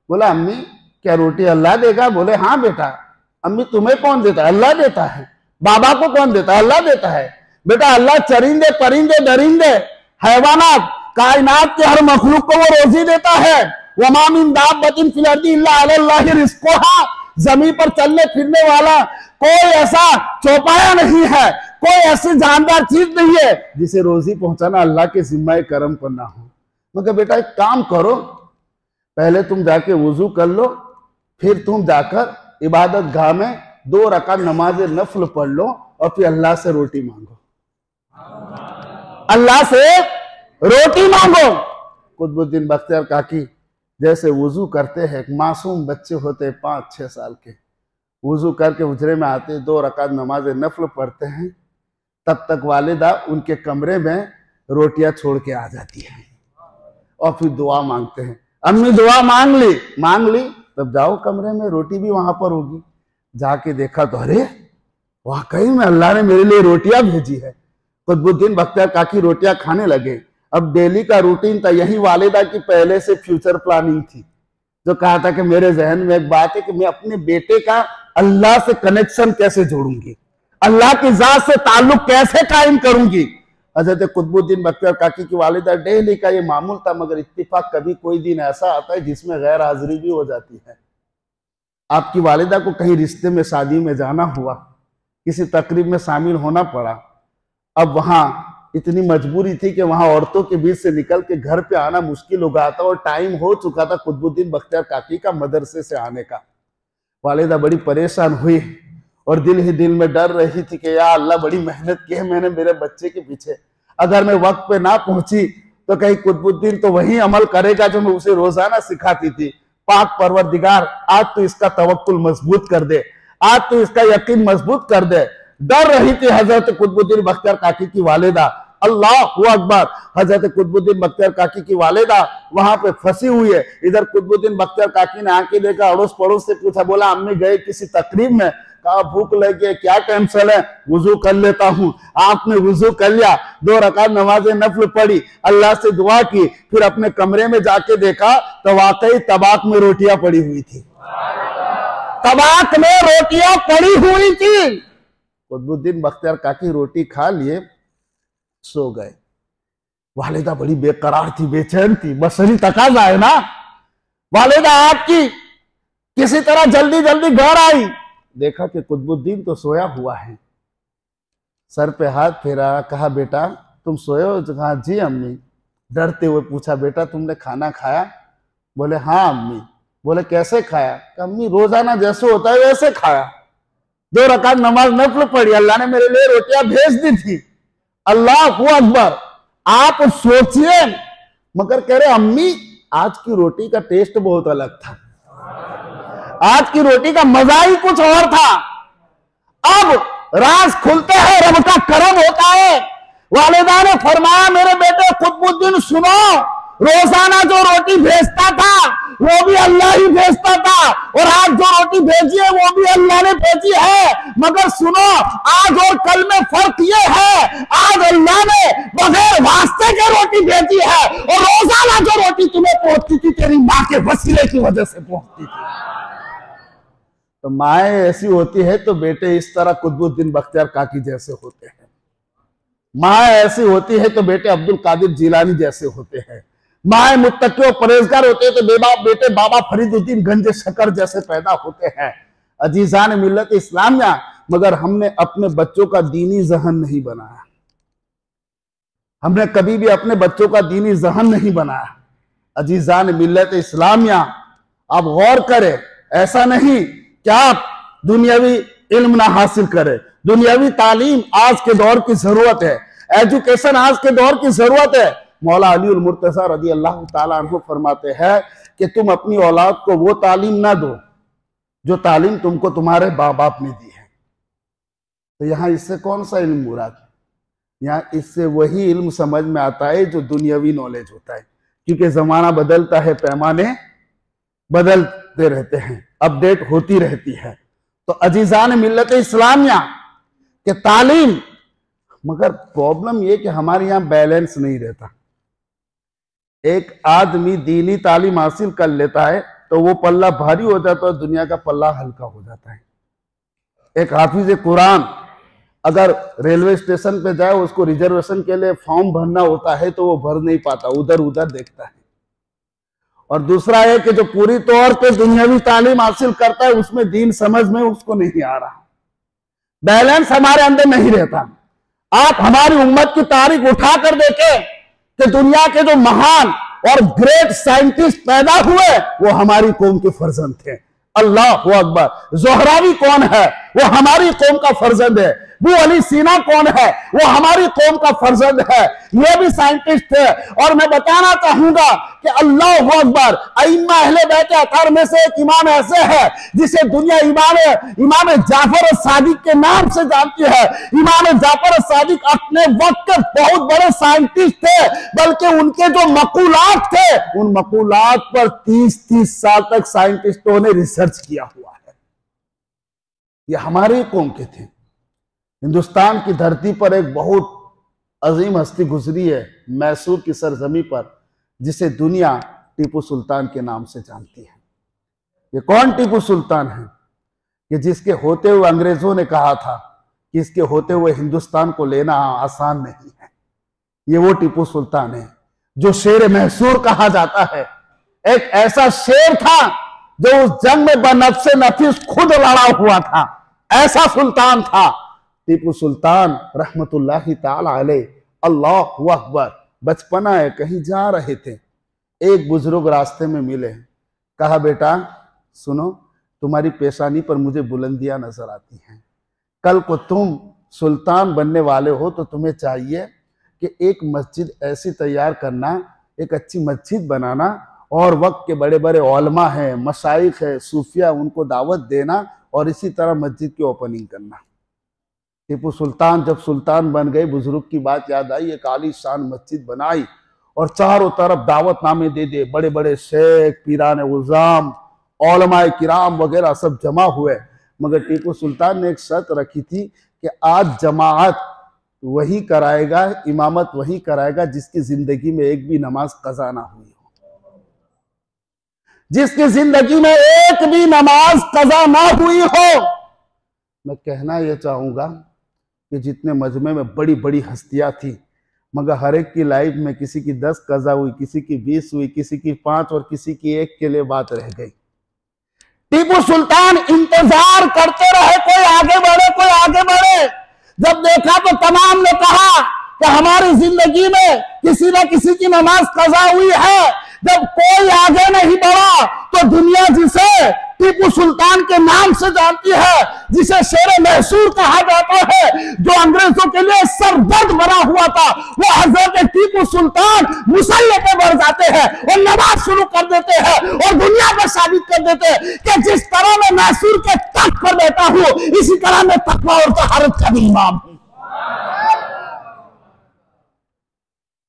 बोला अम्मी क्या रोटी अल्लाह देगा? बोले हाँ बेटा। अम्मी तुम्हें कौन देता है? अल्लाह देता है। बाबा को कौन देता है? अल्लाह देता है। बेटा अल्लाह चरिंदे परिंदे दरिंदे हैवानात कायनात के हर मखलूक को वो रोजी देता है। वमा मिन दाब्बतिन फिल अर्दि इल्ला अलल्लाहि रिज़्क़ुहा, जमीन पर चलने फिरने वाला कोई ऐसा चौपाया नहीं है, कोई ऐसी जानदार चीज नहीं है जिसे रोजी पहुंचाना अल्लाह के जिम्मा करम पर ना हो। मगर बेटा एक काम करो, पहले तुम जाके वुजू कर लो, फिर तुम जाकर इबादत गाह में 2 रकात नमाज नफल पढ़ लो और फिर अल्लाह से रोटी मांगो, अल्लाह से रोटी मांगो। कुतुबुद्दीन बख्तियार काकी जैसे वुजू करते हैं, एक मासूम बच्चे होते 5-6 साल के, वुजू करके हुजरे में आते 2 रकात नमाज नफल पढ़ते हैं, तब तक वालिदा उनके कमरे में रोटियां छोड़ के आ जाती हैं और फिर दुआ मांगते हैं। अम्मी दुआ मांग ली, तब जाओ कमरे में, रोटी भी वहां पर होगी। जाके देखा तो अरे वाकई में अल्लाह ने मेरे लिए रोटियां भेजी है। कुतुबुद्दीन बख्तियार काकी रोटियां खाने लगे। अब डेली का रूटीन था, यही वालिदा की पहले से फ्यूचर प्लानिंग थी, जो कहा था कि मेरे जहन में एक बात है कि मैं अपने बेटे का अल्लाह से कनेक्शन कैसे जोड़ूंगी, अल्लाह की जात से ताल्लुक कैसे कायम करूंगी। हजरत कुतुबुद्दीन बख्तियार काकी की वालिदा डेली का ये मामूल था, मगर इत्तिफाक कभी कोई दिन ऐसा आता है जिसमें गैर हाजिरी भी हो जाती है। आपकी वालिदा को कहीं रिश्ते में, शादी में जाना हुआ, किसी तकरीब में शामिल होना पड़ा। अब वहां इतनी मजबूरी थी कि वहां औरतों के बीच से निकल के घर पे आना मुश्किल हो गया था और टाइम हो चुका था कुतुबुद्दीन बख्तियार काकी का मदरसे से आने का। वालिदा बड़ी परेशान हुई और दिल ही दिल में डर रही थी कि या अल्लाह, बड़ी मेहनत की है मैंने मेरे बच्चे के पीछे, अगर मैं वक्त पे ना पहुंची तो कहीं कुतुबुद्दीन तो वही अमल करेगा जो मैं उसे रोजाना सिखाती थी। पाक परवरदिगार, आज तो इसका तवक्कुल मजबूत कर दे, आज तो इसका यकीन मजबूत कर दे। डर रही थी हजरत कुतुबुद्दीन बख्तियार काकी की वालिदा। अल्लाहु अकबर। हजरत कुतुबुद्दीन बख्तियार काकी की वालिदा वहां पे फंसी हुई है। इधर कुतुबुद्दीन बख्तियार काकी ने आके देखा, अड़ोस पड़ोस से पूछा, बोला अम्मी गए किसी तकरीब में? कहा भूख लगी, क्या टेंशन है, वुजू कर लेता हूं। आपने वुजू कर लिया, 2 रकात नमाज नफल पढ़ी, अल्लाह से दुआ की, फिर अपने कमरे में जाके देखा तो वाकई तबाक में रोटियां पड़ी हुई थी। तबाक में रोटियां पड़ी हुई थी। कुतुबुद्दीन बख्तियार काकी रोटी खा लिए, सो गए। वालिदा बड़ी बेकरार थी, बेचैन थी, बसरी तकाजा है ना। वालिदा आपकी किसी तरह जल्दी जल्दी घर आई, देखा कि कुतुबुद्दीन तो सोया हुआ है। सर पे हाथ फेरा, कहा बेटा तुम सोए हो? कहा जी अम्मी। डरते हुए पूछा, बेटा तुमने खाना खाया? बोले हाँ अम्मी। बोले कैसे खाया? अम्मी रोजाना जैसे होता है वैसे खाया, 2 रकात नमाज नफल पढ़ी, अल्लाह ने मेरे लिए रोटियां भेज दी थी। अल्लाहु अकबर। आप सोचिए, मगर कह रहे अम्मी आज की रोटी का टेस्ट बहुत अलग था, आज की रोटी का मजा ही कुछ और था। अब राज खुलते हैं, रब का करम होता है। वालिदा ने फरमाया, मेरे बेटे कुतुबुद्दीन सुनो, रोजाना जो रोटी भेजता था वो भी अल्लाह ही भेजता था, और आज जो रोटी भेजी है वो भी अल्लाह ने भेजी है। मगर सुनो, आज और कल में फर्क ये है, आज अल्लाह ने बगैर वास्ते के रोटी भेजी है, और रोजाना जो रोटी तुम्हें पहुंचती थी तेरी माँ के वसीले की वजह से पहुंचती थी। तो माएँ ऐसी होती है तो बेटे इस तरह कुतुबुद्दीन बख्तियार काकी जैसे होते हैं। माँ ऐसी होती है तो बेटे अब्दुल कादिर जिलानी जैसे होते हैं। माए मुत्तकी और परहेजगार होते हैं तो बेटे बाबा फरीदुद्दीन गंज शकर जैसे पैदा होते हैं। अजीजान मिल्लत इस्लामिया, मगर हमने अपने बच्चों का दीनी जहन नहीं बनाया, हमने कभी भी अपने बच्चों का दीनी जहन नहीं बनाया। अजीजान मिल्लत इस्लामिया, आप गौर करें, ऐसा नहीं क्या आप दुनियावी इल्म ना हासिल करें। दुनियावी तालीम आज के दौर की जरूरत है, एजुकेशन आज के दौर की जरूरत है। मौला अली उल मुर्तजा रज़ी अल्लाह ताला अन्हु फरमाते हैं कि तुम अपनी औलाद को वो तालीम ना दो जो तालीम तुमको तुम्हारे बाप बाप ने दी है। तो यहाँ इससे कौन सा इल्म मुराद? यहाँ इससे वही इल्म समझ में आता है जो दुनियावी नॉलेज होता है, क्योंकि जमाना बदलता है, पैमाने बदलते रहते हैं, अपडेट होती रहती है। तो अजीजान मिल्लत इस्लामिया के तालीम, मगर प्रॉब्लम ये कि हमारे यहाँ बैलेंस नहीं रहता। एक आदमी दीनी तालीम हासिल कर लेता है तो वो पल्ला भारी हो जाता है, दुनिया का पल्ला हल्का हो जाता है। एक हाफिज कुरान अगर रेलवे स्टेशन पे जाए, उसको रिजर्वेशन के लिए फॉर्म भरना होता है तो वो भर नहीं पाता, उधर उधर देखता है। और दूसरा है कि जो पूरी तौर पे दुनियावी तालीम हासिल करता है उसमें दीन समझ में उसको नहीं आ रहा, बैलेंस हमारे अंदर नहीं रहता। आप हमारी उम्मत की तारीख उठाकर देखें कि दुनिया के जो महान और ग्रेट साइंटिस्ट पैदा हुए वो हमारी कौम के फर्जंद थे। अल्लाहु अकबर। ज़ोहरावी कौन है? वो हमारी कौम का फर्जंद है। वो अली सीना कौन है? वो हमारी कौम का फर्जंद है। ये भी साइंटिस्ट थे। और मैं बताना चाहूंगा कि अल्लाहु अकबर, अइम्मा अहले बैत अतार में से एक इमाम ऐसे है जिसे दुनिया इमाम जाफर सादिक के नाम से जानती है। इमाम जाफर सादिक अपने वक्त के बहुत बड़े साइंटिस्ट थे, बल्कि उनके जो मकूलात थे उन मकूलात पर 30-30 साल तक साइंटिस्टों ने रिसर्च किया हुआ है। ये हमारी कौम के थे। हिंदुस्तान की धरती पर एक बहुत अजीम हस्ती गुजरी है मैसूर की सरजमी पर, जिसे दुनिया टीपू सुल्तान के नाम से जानती है। ये कौन टीपू सुल्तान है? कि जिसके होते हुए अंग्रेजों ने कहा था कि इसके होते हुए हिंदुस्तान को लेना आसान नहीं है। ये वो टीपू सुल्तान है जो शेर मैसूर कहा जाता है। एक ऐसा शेर था जो उस जंग में बनफ्से नफीस खुद लड़ा हुआ था, ऐसा सुल्तान था टीपू सुल्तान रहमतुल्लाहि ताला अलैह। अल्लाहु अकबर। बचपना है, कहीं जा रहे थे, एक बुजुर्ग रास्ते में मिले, कहा बेटा सुनो, तुम्हारी पेशानी पर मुझे बुलंदियां नजर आती हैं, कल को तुम सुल्तान बनने वाले हो तो तुम्हें चाहिए कि एक मस्जिद ऐसी तैयार करना, एक अच्छी मस्जिद बनाना, और वक्त के बड़े बड़े उलमा हैं, मशाइख है, सूफिया, उनको दावत देना और इसी तरह मस्जिद की ओपनिंग करना। टीपू सुल्तान जब सुल्तान बन गए, बुजुर्ग की बात याद आई, एक आलीशान मस्जिद बनाई और चारों तरफ दावतनामे दे दिए, बड़े बड़े शेख, पीरान उज़ाम, उलमाए किराम वगैरह सब जमा हुए। मगर टीपू सुल्तान ने एक शर्त रखी थी कि आज जमाअत वही कराएगा, इमामत वही कराएगा जिसकी जिंदगी में एक भी नमाज कज़ा ना हुई हो, जिसकी जिंदगी में एक भी नमाज कज़ा ना हुई हो। मैं कहना यह चाहूंगा कि जितने मजमे में बड़ी बड़ी हस्तियां थी, मगर हर एक की लाइफ में किसी की 10 कज़ा हुई, किसी की 20 हुई, किसी की 5 और किसी की 1 के लिए बात रह गई। टीपू सुल्तान इंतजार करते रहे, कोई आगे बढ़े, कोई आगे बढ़े। जब देखा तो तमाम ने कहा कि हमारी जिंदगी में किसी न किसी की नमाज कज़ा हुई है। जब कोई आगे नहीं बढ़ा तो दुनिया जिसे टीपू सुल्तान के नाम से जानती है, जिसे शेर मैसूर कहा जाता है, जो अंग्रेजों के लिए सरदर्द बना हुआ था, वो हजरत टीपू सुल्तान मुसल्ले पे बढ़ जाते हैं और नमाज शुरू कर देते हैं और दुनिया को साबित कर देते हैं कि जिस तरह मैं मैसूर के तख्त पर बैठा हूं, इसी तरह मैं तकवा और तहारत का भी इमाम हूं।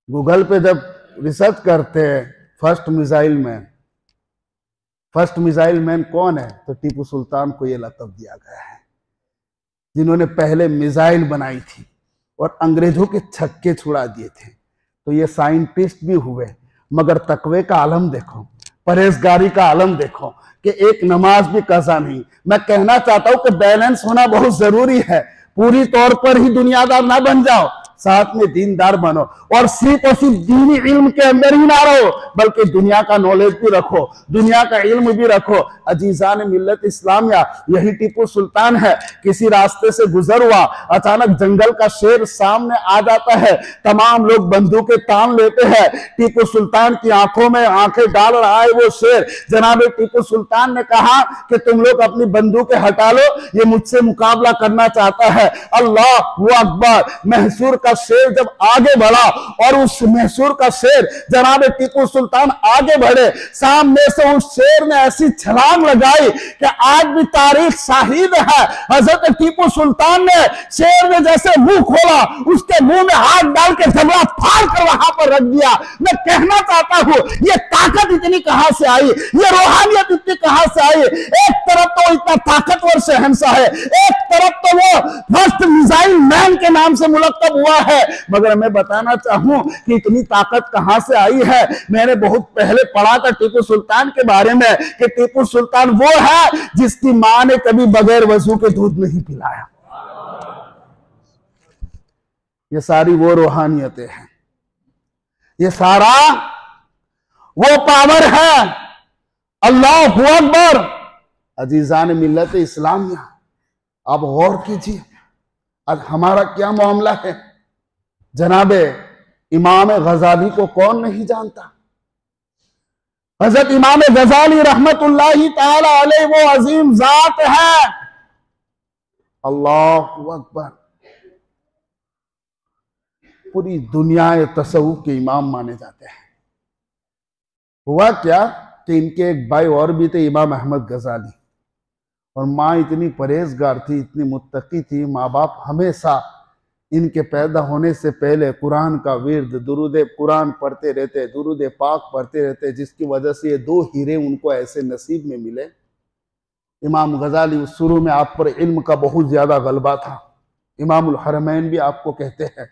गूगल पे जब रिसर्च करते हैं फर्स्ट मिसाइल मैन कौन है, तो टीपू सुल्तान को यह लक़ब दिया गया है, जिन्होंने पहले मिसाइल बनाई थी और अंग्रेजों के छक्के छुड़ा दिए थे। तो ये साइंटिस्ट भी हुए, मगर तकवे का आलम देखो, परहेजगारी का आलम देखो कि एक नमाज भी कज़ा नहीं। मैं कहना चाहता हूं कि बैलेंस होना बहुत जरूरी है। पूरी तौर पर ही दुनियादार ना बन जाओ, साथ में दीनदार बनो और सिर्फ और सिर्फ दीनी इल्म के अंदर ही ना रहो, बल्कि दुनिया का नॉलेज भी रखो, दुनिया का इल्म भी रखो। अजीजान मिल्लत इस्लामिया, यही टीपू सुल्तान है। किसी रास्ते से गुजर हुआ, अचानक जंगल का शेर सामने आ जाता है, तमाम लोग बंदूकें तान लेते हैं। टीपू सुल्तान की आंखों में आंखें डाल रहा है वो शेर। जनाब टीपू सुल्तान ने कहा कि तुम लोग अपनी बंदूकें हटा लो, ये मुझसे मुकाबला करना चाहता है। अल्लाहु अकबर। मैसूर का शेर जब आगे बढ़ा और उस मैसूर का शेर जनाब टीपू सुल्तान आगे बढ़े, सामने से उस शेर ने ऐसी छलांग लगाई कि आज भी तारीख शाहिद है। हजरत टीपू सुल्तान ने, शेर ने जैसे मुंह खोला, उसके मुंह में हाथ डाल के जबड़ा फाड़ कर वहां पर रख दिया। मैं कहना चाहता हूं, ये ताकत इतनी कहां से आई, ये रूहानियत इतनी कहां से आई। एक तरफ तो इतना ताकतवर शहंशाह है, एक तरफ तो वो फर्स्ट मिसाइल मैन के नाम से मुलक्कब हुआ है। मगर मैं बताना चाहूं कि इतनी ताकत कहां से आई है। मैंने बहुत पहले पढ़ा था टीपू सुल्तान के बारे में कि टीपू सुल्तान वो है जिसकी मां ने कभी बगैर वजू के दूध नहीं पिलाया। ये सारी वो रूहानियतें हैं, ये सारा वो पावर है। अल्लाहु अकबर। अजीजान मिल्लत इस्लामिया, आप गौर कीजिए आज हमारा क्या मामला है। जनाबे इमाम गजाली को कौन नहीं जानता। हजरत इमाम गजाली रहमतुल्लाहि ताला अलैह वो अजीम जात है। अल्लाहु अकबर। पूरी दुनिया तसव्वुफ के इमाम माने जाते हैं। हुआ क्या कि इनके एक भाई और भी थे, इमाम अहमद गजाली, और माँ इतनी परहेजगार थी, इतनी मुत्तकी थी। माँ बाप हमेशा इनके पैदा होने से पहले कुरान का विर्द, दुरूद कुरान पढ़ते रहते, दुरूद पाक पढ़ते रहते, जिसकी वजह से ये 2 हीरे उनको ऐसे नसीब में मिले। इमाम गजाली शुरू में आप पर इल्म का बहुत ज्यादा गलबा था। इमामुल हरमैन भी आपको कहते हैं,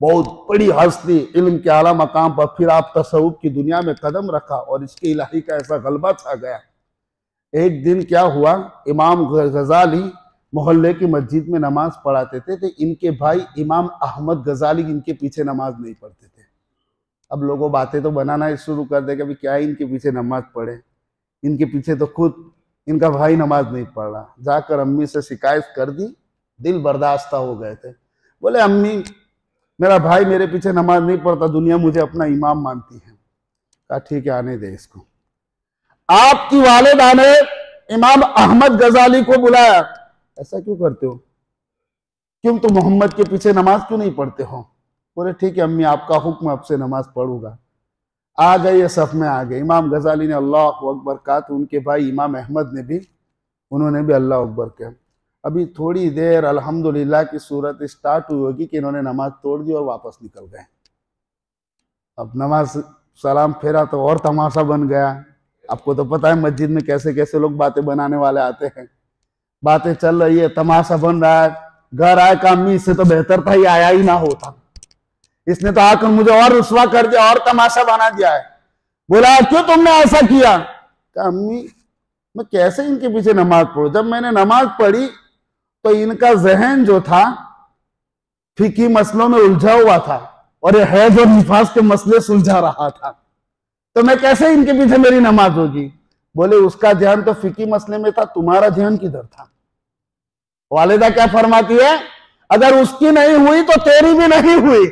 बहुत बड़ी हस्ती, इल्म के आला मकाम पर। फिर आप तसव्वुफ की दुनिया में कदम रखा और इसके इलाही का ऐसा गलबा छा गया। एक दिन क्या हुआ, इमाम गजाली मोहल्ले की मस्जिद में नमाज पढ़ाते थे, तो इनके भाई इमाम अहमद गजाली इनके पीछे नमाज नहीं पढ़ते थे। अब लोगों बातें तो बनाना शुरू कर दे कि अभी क्या इनके पीछे नमाज पढ़े, इनके पीछे तो खुद इनका भाई नमाज नहीं पढ़ रहा। जाकर अम्मी से शिकायत कर दी, दिल बर्दाश्त हो गए थे। बोले अम्मी मेरा भाई मेरे पीछे नमाज नहीं पढ़ता, दुनिया मुझे अपना इमाम मानती है। कहा ठीक है आने दे इसको। आपकी वालिदा ने इमाम अहमद गजाली को बुलाया, ऐसा क्यों करते हो, क्यों तुम मोहम्मद के पीछे नमाज क्यों नहीं पढ़ते हो? बोले ठीक है अम्मी आपका हुक्म, अब से नमाज पढ़ूंगा। आ गए, ये सफ में आ गए। इमाम गजाली ने अल्लाह अकबर कहा तो उनके भाई इमाम अहमद ने भी, उन्होंने भी अल्लाह अकबर कहा। अभी थोड़ी देर अल्हम्दुलिल्लाह की सूरत स्टार्ट हुई होगी कि इन्होंने नमाज तोड़ दी और वापस निकल गए। अब नमाज सलाम फेरा तो और तमाशा बन गया। आपको तो पता है मस्जिद में कैसे कैसे लोग बातें बनाने वाले आते हैं। बातें चल रही है, तमाशा बन रहा है। घर आए का अम्मी इससे तो बेहतर था ये आया ही ना होता, इसने तो आकर मुझे और रुसवा कर दिया और तमाशा बना दिया है। बोला क्यों तुमने ऐसा किया? कहा अम्मी मैं कैसे इनके पीछे नमाज पढ़ूं, जब मैंने नमाज पढ़ी तो इनका जहन जो था फिकी मसलों में उलझा हुआ था और ये हैज और निफास के मसले सुलझा रहा था, तो मैं कैसे इनके पीछे मेरी नमाज होगी? बोले उसका ध्यान तो फिकी मसले में था, तुम्हारा ध्यान किधर था? वालिदा क्या फरमाती है, अगर उसकी नहीं हुई तो तेरी भी नहीं हुई,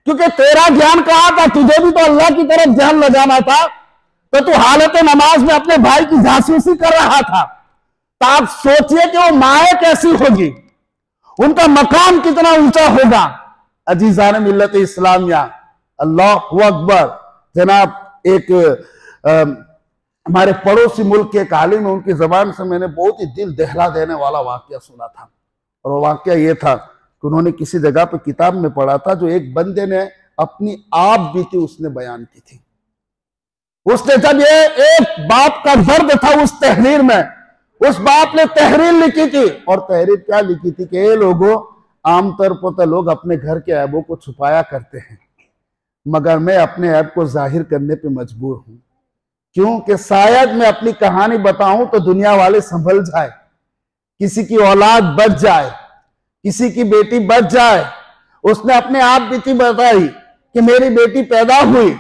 क्योंकि तेरा ध्यान कहां था, तुझे भी तो अल्लाह की तरफ ध्यान लगाना था, तो तू हालत नमाज में अपने भाई की जासूसी कर रहा था। तो आप सोचिए कि वो माए कैसी होगी, उनका मकाम कितना ऊंचा होगा। अजीजान मिल्लत इस्लामिया, अल्लाहु अकबर। जनाब एक हमारे पड़ोसी मुल्क के एक आलिम है, उनकी जबान से मैंने बहुत ही दिल दहला देने वाला वाकया सुना था। और वो वाकया ये था कि उन्होंने किसी जगह पे किताब में पढ़ा था, जो एक बंदे ने अपनी आप बीती उसने बयान की थी। उसने जब ये एक बाप का दर्द था उस तहरीर में, उस बाप ने तहरीर लिखी थी। और तहरीर क्या लिखी थी कि ये लोगों, आमतौर पर तो लोग अपने घर के ऐबों को छुपाया करते हैं, मगर मैं अपने ऐब को जाहिर करने पे मजबूर हूं, क्योंकि शायद मैं अपनी कहानी बताऊं तो दुनिया वाले संभल जाए, किसी की औलाद बच जाए, किसी की बेटी बच जाए। उसने अपने आप बीती बताई कि मेरी बेटी पैदा हुई,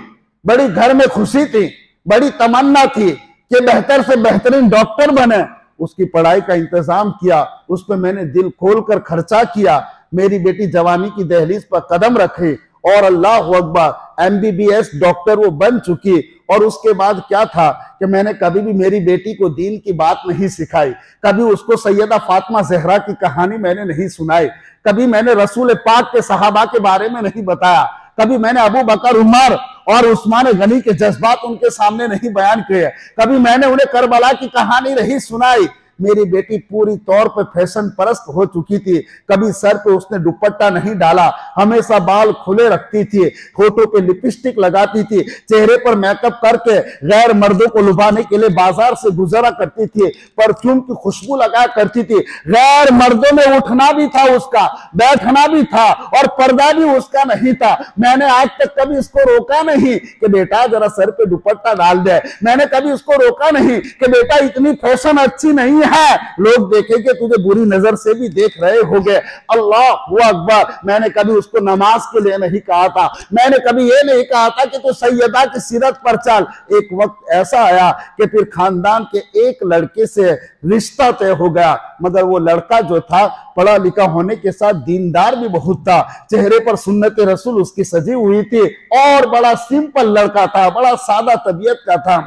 बड़ी घर में खुशी थी, बड़ी तमन्ना थी कि बेहतर से बेहतरीन डॉक्टर बने। उसकी पढ़ाई का इंतजाम किया, उस पर मैंने दिल खोलकर खर्चा किया। मेरी बेटी जवानी की दहलीज पर कदम रखी और अल्लाह अकबर एमबीबीएस डॉक्टर वो बन चुकी। और उसके बाद क्या था कि मैंने कभी भी मेरी बेटी को दीन की बात नहीं सिखाई, कभी उसको सैयदा फातिमा ज़हरा की कहानी मैंने नहीं सुनाई, कभी मैंने रसूल पाक के सहाबा के बारे में नहीं बताया, कभी मैंने अबू बकर, उमर और उस्मान गनी के जज्बात उनके सामने नहीं बयान किए, कभी मैंने उन्हें करबला की कहानी नहीं सुनाई। मेरी बेटी पूरी तौर पे फैशन परस्त हो चुकी थी, कभी सर पे उसने दुपट्टा नहीं डाला, हमेशा बाल खुले रखती थी, होठों पे लिपस्टिक लगाती थी, चेहरे पर मेकअप करके गैर मर्दों को लुभाने के लिए बाजार से गुजरा करती थी, परफ्यूम की खुशबू लगा करती थी। गैर मर्दों में उठना भी था उसका, बैठना भी था और पर्दा भी उसका नहीं था। मैंने आज तक कभी इसको रोका नहीं कि बेटा जरा सर पे दुपट्टा डाल दे, मैंने कभी उसको रोका नहीं कि बेटा इतनी फैशन अच्छी नहीं है, लोग देखेंगे तुझे बुरी नजर से भी देख रहे होंगे। अल्लाहु अकबर। मैंने कभी उसको नमाज के लिए नहीं कहा था, मैंने कभी ये नहीं कहा था कि तू सैयदा की सीरत पर चल। एक वक्त ऐसा आया कि फिर खानदान के एक लड़के से रिश्ता तय हो गया, मगर वो लड़का जो था पढ़ा लिखा होने के साथ दीनदार भी बहुत था, चेहरे पर सुन्नत रसूल उसकी सजी हुई थी और बड़ा सिंपल लड़का था, बड़ा सादा तबीयत का था।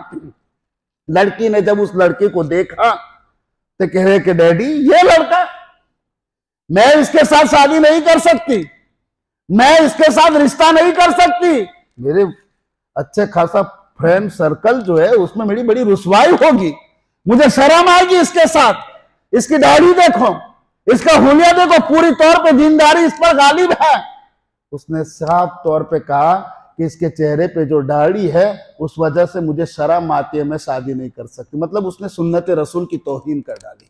लड़की ने जब उस लड़के को देखा तो कह रहे कि डैडी ये लड़का, मैं इसके साथ शादी नहीं कर सकती, मैं इसके साथ रिश्ता नहीं कर सकती। मेरे अच्छे खासा फ्रेंड सर्कल जो है उसमें मेरी बड़ी रुसवाई होगी, मुझे शर्म आएगी इसके साथ। इसकी दाढ़ी देखो, इसका हुलिया देखो, पूरी तौर पे दीनदारी इस पर गालिब है। उसने साफ तौर पे कहा कि इसके चेहरे पे जो दाढ़ी है उस वजह से मुझे शर्म आती है, मैं शादी नहीं कर सकती। मतलब उसने सुन्नत रसूल की तौहीन कर डाली,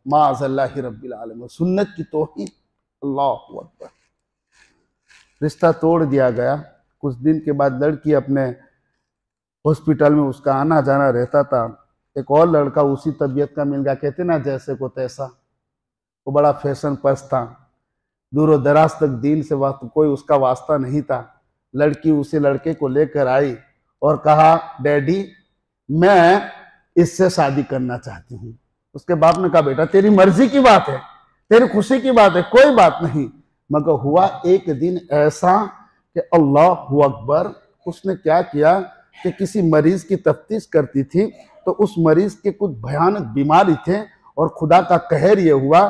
माअज़ल्लाहि रब्बिल आलमीन, सुन्नत की तौहीन। अल्लाहु अकबर। रिश्ता तोड़ दिया गया। कुछ दिन के बाद लड़की अपने हॉस्पिटल में, उसका आना जाना रहता था, एक और लड़का उसी तबीयत का मिल गया, कहते ना जैसे को तैसा। वो बड़ा फैशन पस था, दूर दराज तक दीन से कोई उसका वास्ता नहीं था। लड़की उसे लड़के को लेकर आई और कहा, डैडी मैं इससे शादी करना चाहती हूँ। उसके बाप ने कहा, बेटा तेरी मर्जी की बात है, तेरी खुशी की बात है, कोई बात नहीं। मगर हुआ एक दिन ऐसा कि अल्लाह अकबर, उसने क्या किया कि किसी मरीज की तफ्तीश करती थी तो उस मरीज के कुछ भयानक बीमारी थे और खुदा का कहर ये हुआ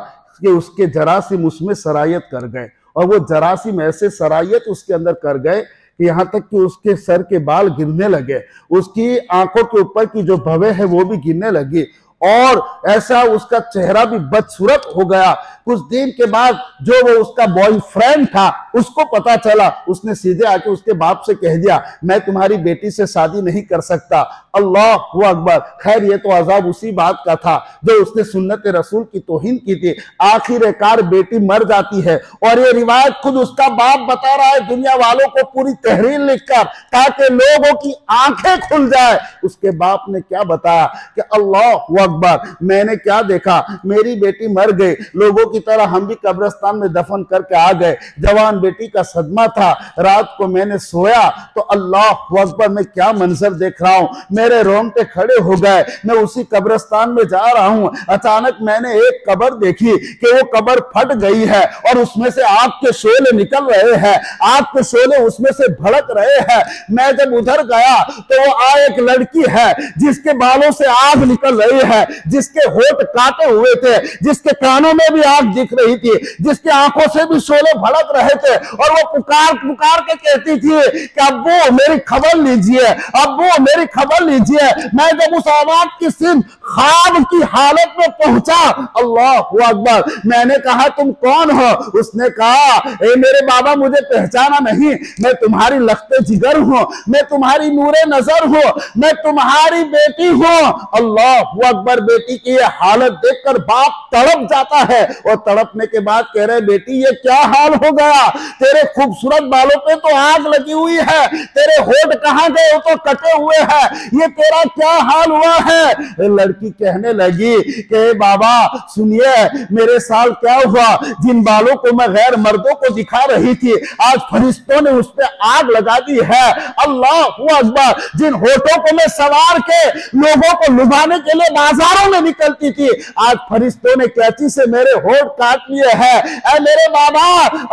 कि उसके जरासीम उसमें सरायत कर गए और वो जरासीम ऐसे सरायत उसके अंदर कर गए कि यहाँ तक कि उसके सर के बाल गिरने लगे, उसकी आंखों के ऊपर की जो भवें है वो भी गिरने लगी और ऐसा उसका चेहरा भी बदसूरत हो गया। कुछ दिन के बाद जो वो उसका बॉयफ्रेंड था उसको पता चला, उसने सीधे आके उसके बाप से कह दिया, मैं तुम्हारी बेटी से शादी नहीं कर सकता। अल्लाह अकबर। खैर ये तो अजाब उसी बात का था जो उसने सुन्नत रसूल की तौहीन की थी। आखिरकार बेटी मर जाती है और ये रिवायत खुद उसका बाप बता रहा है दुनिया वालों को पूरी तहरीर लिखकर, ताकि लोगों की आंखें खुल जाए। उसके बाप ने क्या बताया कि अल्लाह अकबर, मैंने क्या देखा, मेरी बेटी मर गई, लोगों की तरह हम भी कब्रिस्तान में दफन करके आ गए। जवान बेटी का सदमा था, रात को मैंने सोया तो अल्लाह अकबर, मैं क्या मंजर देख रहा हूं, मेरे रोंगटे खड़े हो गए। मैं उसी कब्रिस्तान में जा रहा हूं, अचानक मैंने एक कब्र देखी कि वो कब्र फट गई है और उसमें से आग के शोले निकल रहे हैं, आग के शोले उसमें से भड़क रहे हैं। मैं जब उधर गया तो वो एक लड़की है जिसके बालों से आग निकल रही है, जिसके होठ काटे हुए थे, जिसके कानों में भी आग दिख रही थी, जिसकी आंखों से भी शोले भड़क रहे थे और वो पुकार पुकार के कहती थी कि अब्बू मेरी खबर लीजिए, अब्बू मेरी खबर लीजिए। मैं जब उस आवाज की सिर्फ ख्वाब की हालत में पहुंचा, अल्लाह अकबर, मैंने कहा तुम कौन हो? उसने कहा, ए मेरे बाबा मुझे पहचाना नहीं, मैं तुम्हारी लख्ते जिगर हूं, मैं तुम्हारी नूरे नजर हूं, मैं तुम्हारी बेटी हूं। अल्लाह अकबर। बेटी की ये हालत देखकर बाप तड़प जाता है और तड़पने के बाद कह रहे, बेटी ये क्या हाल हो गया, तेरे खूबसूरत बालों पे तो आग लगी हुई है, तेरे होठ कहां गए, वो तो कटे हुए हैं, ये तेरा क्या हाल हुआ है? लड़की कहने लगी कि बाबा सुनिए, मेरे साल क्या हुआ, जिन बालों को मैं गैर मर्दों को दिखा रही थी आज फरिश्तों ने उस पर आग लगा दी है। अल्लाह अकबर। जिन होठों को मैं सवार के लोगों को लुभाने के लिए बाजारों में निकलती थी, आज फरिश्तों ने कैंची से मेरे होठ काट लिए हैं। ऐ मेरे बाबा,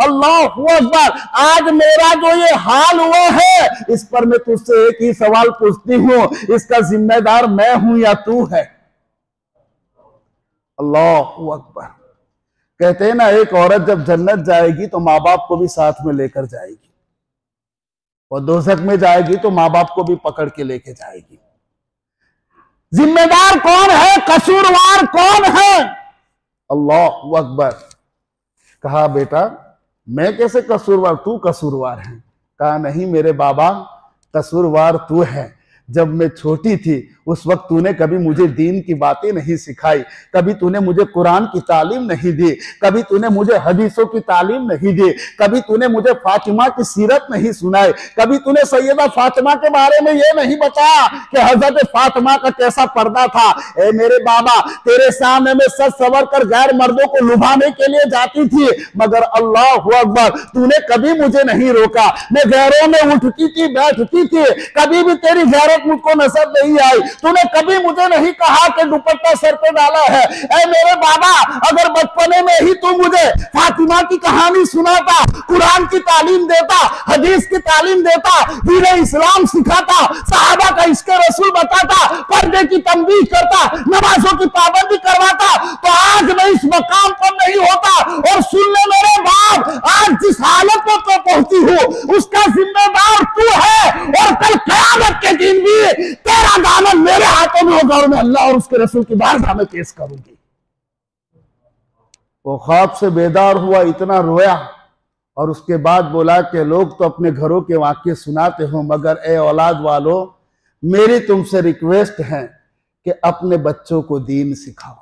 अल्लाह अकबर, आज मेरा जो ये हाल हुआ है, इस पर मैं तुझसे एक ही सवाल पूछती हूं, इसका जिम्मेदार मैं हूं या तू है? अल्लाह अकबर। कहते हैं ना, एक औरत जब जन्नत जाएगी तो माँ बाप को भी साथ में लेकर जाएगी और दोज़ख में जाएगी तो माँ बाप को भी पकड़ के लेके जाएगी। जिम्मेदार कौन है, कसूरवार कौन है? अल्लाह अकबर। कहा, बेटा मैं कैसे कसूरवार, तू कसूरवार है। कहा, नहीं मेरे बाबा, कसूरवार तू है। जब मैं छोटी थी उस वक्त तूने कभी मुझे दीन की बातें नहीं सिखाई, कभी तूने मुझे कुरान की तालीम नहीं दी, कभी तूने मुझे हदीसों की तालीम नहीं दी, कभी तूने मुझे फातिमा की सीरत नहीं सुनाई, कभी तूने सैयदा फातिमा के बारे में ये नहीं बताया कि हजरत फातिमा का कैसा पर्दा था। ए मेरे बाबा, तेरे सामने में सच सवर कर गैर मर्दों को लुभाने के लिए जाती थी, मगर अल्लाह अकबर, तूने कभी मुझे नहीं रोका। मैं गैरों में उठती थी, बैठती थी, कभी भी तेरी गैरत मुझको नजर नहीं आई। तूने कभी मुझे नहीं कहा कि दुपट्टा सर पे डाला है। ऐ मेरे बाबा, अगर बचपने में ही तू मुझे फातिमा की कहानी सुनाता, कुरान की तालीम देता, हदीस की तालीम देता, दीन इस्लाम सिखाता, सहाबा का इश्क़ रसूल बताता, पर्दे की तंबीह करता, नमाजों की पाबंदी करवाता, तो आज मैं इस मकाम पर नहीं होता। और सुन ले मेरे बाप, आज जिस हालत में तो पहुंची हूं उसका जिम्मेदार तू है और कल क़यामत के दिन तेरा दामन मेरे हाथों में होगा और मैं अल्लाह और उसके रसूल की बारगाह में पेश करूंगी। वो ख्वाब से बेदार हुआ, इतना रोया और उसके बाद बोला कि लोग तो अपने घरों के वाक्य सुनाते हो, मगर ए औलाद वालों, मेरी तुमसे रिक्वेस्ट है कि अपने बच्चों को दीन सिखाओ,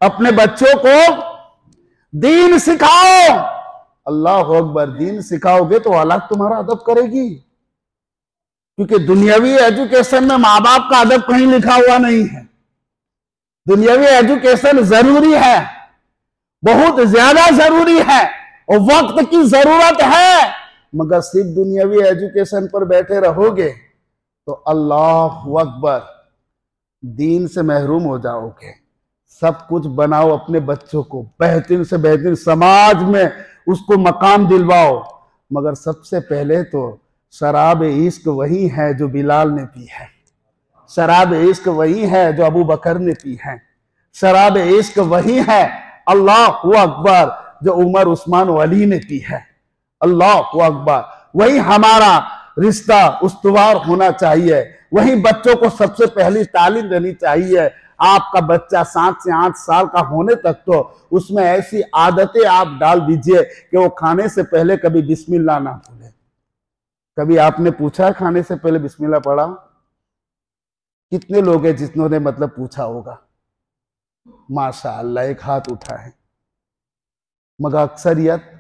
अपने बच्चों को दीन सिखाओ। अल्लाह अकबर। दीन सिखाओगे तो औलाद तुम्हारा अदब करेगी। क्योंकि दुनियावी एजुकेशन में माँ बाप का अदब कहीं लिखा हुआ नहीं है। दुनियावी एजुकेशन जरूरी है, बहुत ज्यादा जरूरी है और वक्त की जरूरत है, मगर सिर्फ दुनियावी एजुकेशन पर बैठे रहोगे तो अल्लाह अकबर, दीन से महरूम हो जाओगे। सब कुछ बनाओ अपने बच्चों को, बेहतरीन से बेहतरीन समाज में उसको मकाम दिलवाओ, मगर सबसे पहले तो शराब इश्क वही है जो बिलाल ने पी है, शराब इश्क वही है जो अबू बकर ने पी है, शराब इश्क वही है अल्लाह अकबर जो उमर उस्मान अली ने पी है। अल्लाह अकबर, वही हमारा रिश्ता उस्तवार होना चाहिए, वही बच्चों को सबसे पहली तालीम देनी चाहिए। आपका बच्चा 7 से 8 साल का होने तक तो उसमें ऐसी आदतें आप डाल दीजिए कि वो खाने से पहले कभी बिस्मिल्लाह ना भूले। कभी आपने पूछा खाने से पहले बिस्मिल्लाह पढ़ा? कितने लोग हैं जिन्होंने मतलब पूछा होगा? माशाअल्लाह, एक हाथ उठा है, मगर अक्सरियत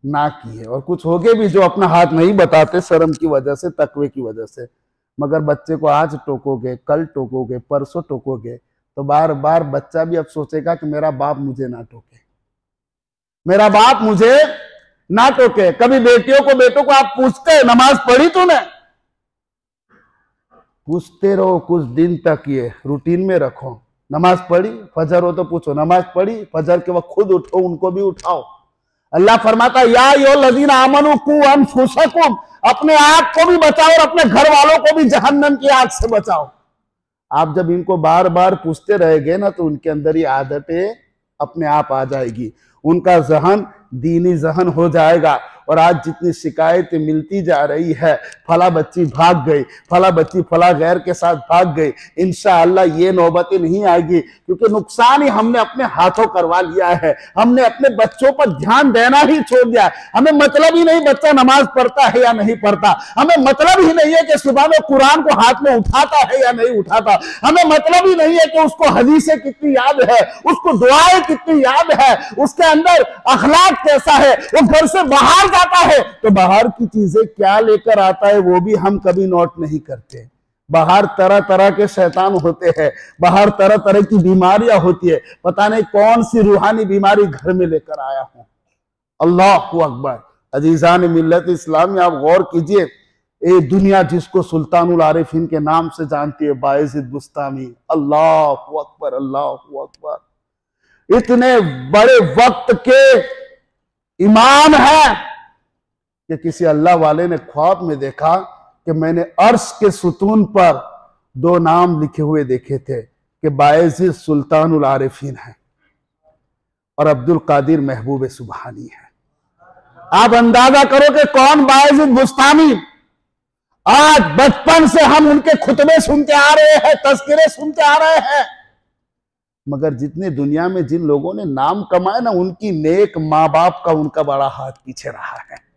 ना की है। और कुछ होगे भी जो अपना हाथ नहीं बताते शर्म की वजह से, तकवे की वजह से। मगर बच्चे को आज टोकोगे, कल टोकोगे, परसों टोकोगे तो बार बार बच्चा भी अब सोचेगा कि मेरा बाप मुझे ना टोके, मेरा बाप मुझे ना टोके। कभी बेटियों को, बेटों को आप पूछते हैं नमाज पढ़ी तूने? पूछते रहो कुछ दिन तक, ये रूटीन में रखो। नमाज पढ़ी? फजर हो तो पूछो नमाज पढ़ी? फजर के वक्त खुद उठो, उनको भी उठाओ। अल्लाह फरमाता या अय्युहल्लज़ीना आमनू कू अनफुसकुम, अपने आप को भी बचाओ और अपने घर वालों को भी जहन्नम की आग से बचाओ। आप जब इनको बार बार पूछते रहेंगे ना तो उनके अंदर ये आदतें अपने आप आ जाएगी, उनका जहन दीनी जहन हो जाएगा। और आज जितनी शिकायतें मिलती जा रही है, फला बच्ची भाग गई, फला बच्ची फला गैर के साथ भाग गई, इंशाअल्लाह ये नौबतें नहीं आएगी, क्योंकि नुकसान ही हमने अपने हाथों करवा लिया है। हमने अपने बच्चों पर ध्यान देना ही छोड़ दिया है। हमें मतलब ही नहीं बच्चा नमाज पढ़ता है या नहीं पढ़ता, हमें मतलब ही नहीं है कि सुबह में कुरान को हाथ में उठाता है या नहीं उठाता, हमें मतलब ही नहीं है कि उसको हदीसें कितनी याद है, उसको दुआएं कितनी याद है, उसके अंदर अखलाक कैसा है, वो घर से बाहर आता है तो बाहर की चीजें क्या लेकर आता है वो भी हम कभी नोट नहीं करते। बाहर तरह तरह के शैतान होते हैं, बाहर तरह तरह की बीमारियां होती है, पता नहीं कौन सी रूहानी बीमारी घर में लेकर आया हूं। अल्लाह अकबर। अजीजान मिल्लत इस्लामी, आप गौर कीजिए, ये दुनिया जिसको सुल्तानुल आरिफीन के नाम से जानती है, बायज़िद बुस्तामी, अल्लाह अकबर, अल्लाह अकबर, इतने बड़े वक्त के इमाम है कि किसी अल्लाह वाले ने ख्वाब में देखा कि मैंने अर्श के सुतून पर 2 नाम लिखे हुए देखे थे कि बायज़िद सुल्तानुल आरिफीन है और अब्दुल कादिर महबूब सुबहानी है। आप अंदाजा करो कि कौन बायज़िद बुस्तामी। आज बचपन से हम उनके खुतबे सुनते आ रहे हैं, तज़किरे सुनते आ रहे हैं, मगर जितने दुनिया में जिन लोगों ने नाम कमाए ना, उनकी नेक माँ बाप का उनका बड़ा हाथ पीछे रहा है।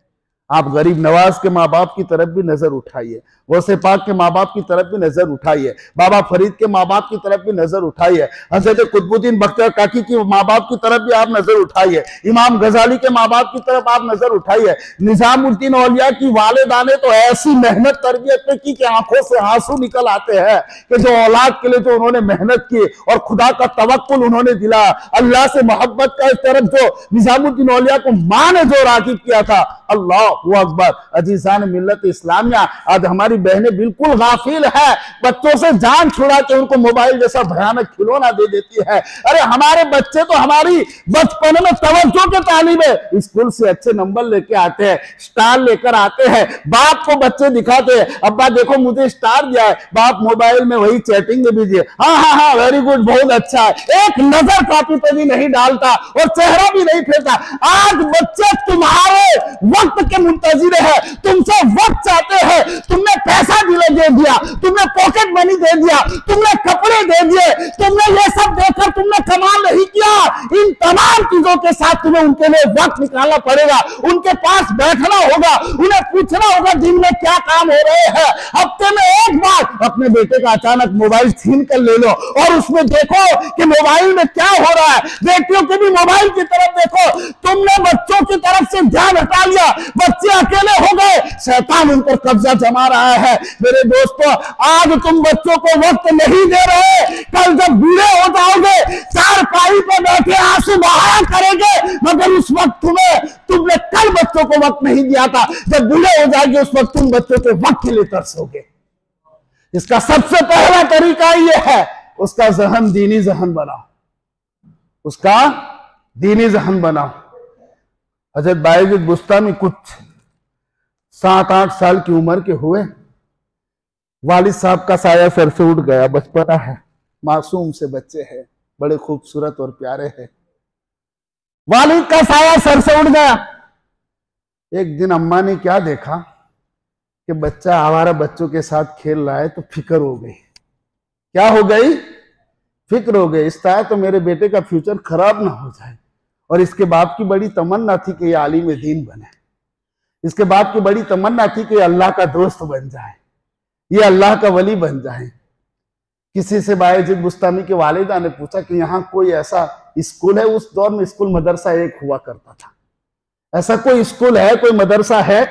आप गरीब नवाज के माँ बाप की तरफ भी नजर उठाइए, गौसे पाक के माँ बाप की तरफ भी नजर उठाइए, बाबा फरीद के माँ बाप की तरफ भी नजर उठाइए, हजरत कुतुबुद्दीन बख्तियार काकी की माँ बाप की तरफ भी आप नजर उठाइए, इमाम गजाली के माँ बाप की तरफ आप नजर उठाइए। निजामुद्दीन औलिया की वालिदा ने तो ऐसी मेहनत तरबियत में की कि आंखों से आंसू निकल आते हैं कि जो औलाद के लिए जो उन्होंने मेहनत की और खुदा का तवक्कुल उन्होंने दिला, अल्लाह से मोहब्बत का इस तरफ जो निजामुद्दीन औलिया को मां ने जो रागिब किया था, अल्लाह अकबर। अजीजान मिल्लत इस्लामिया, आज हमारी बहनें बिल्कुल गाफिल है, बच्चों से जान छुड़ा के उनको मोबाइल जैसा भयानक खिलौना दे देती है। अरे हमारे बच्चे तो हमारी बचपन में तवज्जो के तालिब है, स्कूल से अच्छे नंबर लेके आते हैं, स्टार लेकर आते हैं, बाप को बच्चे दिखाते हैं, अब्बा देखो मुझे स्टार दिया है, बाप मोबाइल में वही चैटिंग में बिजी है, हाँ हाँ हाँ वेरी गुड, बहुत अच्छा है, एक नजर कॉपी पे भी नहीं डालता और चेहरा भी नहीं फेरता। आज बच्चे तुम्हारे वक्त के मुंतजिर है, तुमसे वक्त चाहते हैं, तुमने पैसा दे दिया, तुमने पॉकेट मनी दे दिया, तुमने कपड़े दे दिए, तुमने ये सब देकर तुमने कमाल नहीं किया। इन तमाम चीजों के साथ तुम्हें उनके लिए वक्त निकालना पड़ेगा, उनके पास बैठना होगा, उन्हें पूछना होगा दिन में क्या काम हो रहे हैं, हफ्ते में एक बार अपने बेटे का अचानक मोबाइल छीन कर ले लो और उसमें देखो कि मोबाइल में क्या हो रहा है। बेटियों के भी मोबाइल की तरफ देखो। तुमने बच्चों की तरफ से ध्यान हटा लिया, बच्चे अकेले हो गए, शैतान उन पर कब्जा जमा रहा है। मेरे दोस्तों, आज तुम बच्चों को वक्त नहीं दे रहे, कल जब बूढ़े हो जाओगे चारपाई पर बैठे आंसू बहाया करेंगे, मगर उस वक्त तुमने कल बच्चों को वक्त नहीं दिया था, जब बूढ़े हो जाएंगे उस वक्त तुम बच्चों के वक्त के लिए तरसोगे। इसका सबसे पहला तरीका यह है, उसका जहन दीनी जहन बनाओ, उसका दीनी जहन बनाओ। हजरत बायजीद बुस्तामी कुछ 7-8 साल की उम्र के हुए, वालिद साहब का साया सर से उठ गया। बचपना है, मासूम से बच्चे हैं, बड़े खूबसूरत और प्यारे हैं। वालिद का साया सर से उठ गया। एक दिन अम्मा ने क्या देखा कि बच्चा आवारा बच्चों के साथ खेल रहा है, तो फिक्र हो गई। क्या हो गई? फिक्र हो गई। इस तरह तो मेरे बेटे का फ्यूचर खराब ना हो जाए। और इसके बाप की बड़ी तमन्ना थी कि ये आलिम दीन बने। इसके बाप की बड़ी तमन्ना थी कि अल्लाह का दोस्त बन जाए, ये अल्लाह का वली बन जाए। किसी से बायजीद बुस्तामी के वालिदा ने पूछा कि यहाँ कोई ऐसा स्कूल है? उस दौर में स्कूल मदरसा एक हुआ करता था। ऐसा कोई स्कूल है, कोई मदरसा है,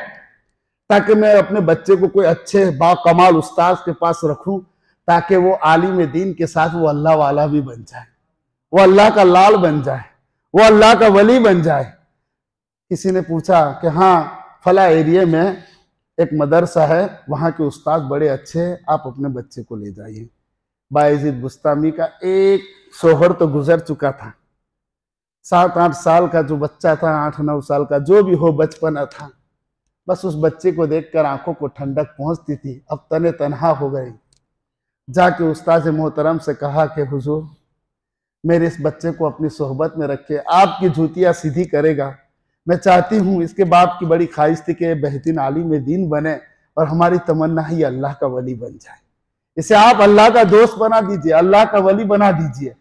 ताकि मैं अपने बच्चे को कोई अच्छे बाकमाल उस्ताद के पास रखूं, ताकि वो आलिम दीन के साथ वो अल्लाह वाला भी बन जाए, वो अल्लाह का लाल बन जाए, वो अल्लाह का वली बन जाए। किसी ने पूछा कि हाँ, फला एरिया में एक मदरसा है, वहां के उस्ताद बड़े अच्छे हैं, आप अपने बच्चे को ले जाइए। बायजीद बुस्तामी का एक शोहर तो गुजर चुका था, 7-8 साल का जो बच्चा था, 8-9 साल का, जो भी हो, बचपना था। बस उस बच्चे को देखकर आंखों को ठंडक पहुंचती थी। अब तने तनहा हो गई। जाके उस्ताद मोहतरम से कहा कि हुजूर, मेरे इस बच्चे को अपनी सोहबत में रखे, आपकी जूतियां सीधी करेगा। मैं चाहती हूँ, इसके बाप की बड़ी ख्वाहिश थी कि बेहतरीन आलिम दीन बने, और हमारी तमन्ना ही अल्लाह का वली बन जाए। इसे आप अल्लाह का दोस्त बना दीजिए, अल्लाह का वली बना दीजिए।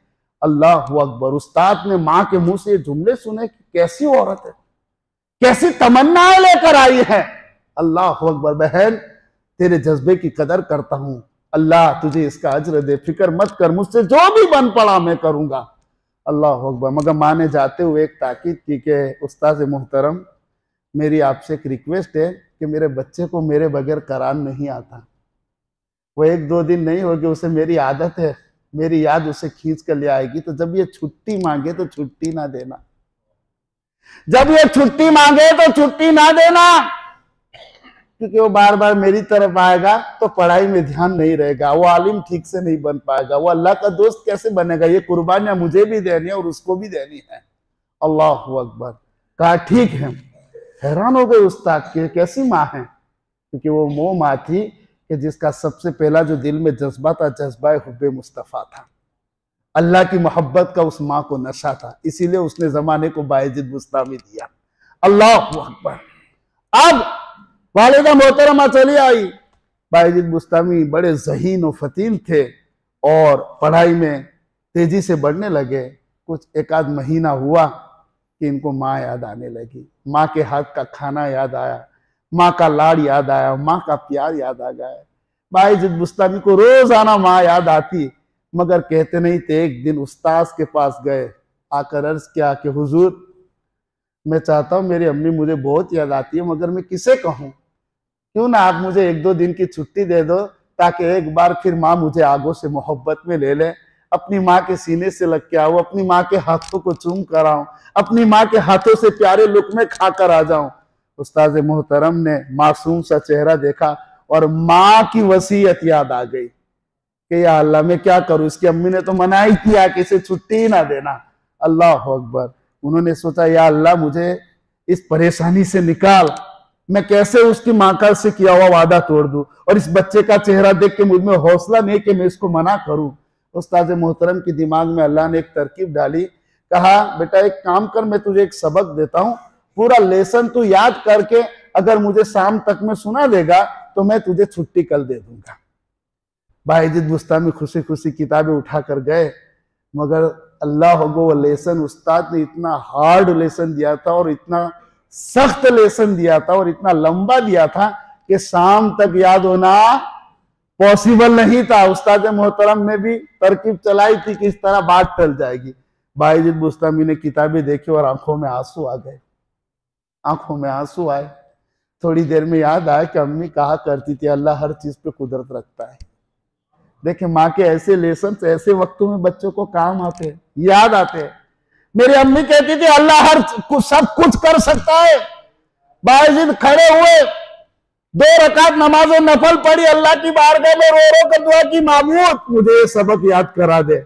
अल्लाह अकबर। उस्ताद ने माँ के मुंह से ये जुमले सुने कि कैसी औरत है, कैसी तमन्नाएं लेकर आई है। अल्लाह अकबर। बहन, तेरे जज्बे की कदर करता हूँ, अल्लाह तुझे इसका अज्र दे, फिक्र मत कर, मुझसे जो भी बन पड़ा मैं करूंगा। अल्लाह अकबर। मगर माँ ने जाते हुए एक ताकीद की कि उस्ताद मोहतरम, मेरी आपसे एक रिक्वेस्ट है कि मेरे बच्चे को मेरे बगैर कुरान नहीं आता। वो 1-2 दिन नहीं होगी, उसे मेरी आदत है, मेरी याद उसे खींच कर ले आएगी। तो जब ये छुट्टी मांगे तो छुट्टी ना देना, जब ये छुट्टी मांगे तो छुट्टी ना देना, क्योंकि वो बार बार मेरी तरफ आएगा तो पढ़ाई में ध्यान नहीं रहेगा, वो आलिम ठीक से नहीं बन पाएगा, वो अल्लाह का दोस्त कैसे बनेगा। ये कुर्बानियां मुझे भी देनी है और उसको भी देनी है। अल्लाह अकबर। कहा ठीक है। हैरान हो गए उस्ताद के, कैसी माँ है, क्योंकि वो माँ थी कि जिसका सबसे पहला जो दिल में जज्बा था, जज्बा हुब्बे मुस्तफ़ा था, अल्लाह की मोहब्बत का उस माँ को नशा था, इसीलिए उसने जमाने को बायजीद बुस्तामी दिया। अल्लाह अकबर। अब वालिदा मोहतरमा चली आई। बायजीद बुस्तामी बड़े ज़हीन और फतीन थे और पढ़ाई में तेजी से बढ़ने लगे। कुछ 1-आध महीना हुआ कि इनको माँ याद आने लगी, माँ के हाथ का खाना याद आया, माँ का लाड़ याद आया, माँ का प्यार याद आ गया। बायजीद बुस्तामी को रोजाना माँ याद आती, मगर कहते नहीं थे। एक दिन उस्ताद के पास गए, आकर अर्ज किया कि हुजूर, मैं चाहता हूँ, मेरी अम्मी मुझे बहुत याद आती है, मगर मैं किसे कहूँ, क्यों ना आप मुझे 1-2 दिन की छुट्टी दे दो, ताकि एक बार फिर माँ मुझे आगों से मोहब्बत में ले ले, अपनी माँ के सीने से लग के आऊँ, अपनी माँ के हाथों को चूम कर आऊँ, अपनी माँ के हाथों से प्यारे लुक़मे खाकर आ जाऊं। उस्ताद मोहतरम ने मासूम सा चेहरा देखा और माँ की वसीयत याद आ गई कि या अल्लाह, मैं क्या करूं, इसकी अम्मी ने तो मना ही किया कि इसे छुट्टी ही ना देना। अल्लाह अकबर। उन्होंने सोचा, या अल्लाह, मुझे इस परेशानी से निकाल, मैं कैसे उसकी माँ का से किया हुआ वादा तोड़ दूं, और इस बच्चे का चेहरा देख के मुझ में हौसला नहीं कि मैं इसको मना करूं। उस्ताद मोहतरम के दिमाग में अल्लाह ने एक तरकीब डाली। कहा, बेटा एक काम कर, मैं तुझे एक सबक देता हूं, पूरा लेसन तू याद करके अगर मुझे शाम तक में सुना देगा तो मैं तुझे छुट्टी कल दे दूंगा। बायजीद बुस्तामी खुशी खुशी किताबें उठा कर गए, मगर अल्लाह हो, वो लेसन उस्ताद ने इतना हार्ड लेसन दिया था और इतना सख्त लेसन दिया था और इतना लंबा दिया था कि शाम तक याद होना पॉसिबल नहीं था। उस्ताद मोहतरम ने भी तरकीब चलाई थी कि इस तरह बात टल जाएगी। बायजीद बुस्तामी ने किताबें देखी और आंखों में आंसू आ गए, आंखों में आंसू आए। थोड़ी देर में याद आया कि अम्मी कहा करती थी अल्लाह हर चीज पे कुदरत रखता है। देखे माँ के ऐसे लेसन ऐसे वक्तों में बच्चों को काम आते हैं, याद आते हैं। मेरी अम्मी कहती थी अल्लाह हर सब कुछ कर सकता है। बायजीद खड़े हुए, 2 रकात नमाज नफल पढ़ी, अल्लाह की बारगाह में रो रो कर दुआ की, माबूद मुझे ये सबक याद करा दे।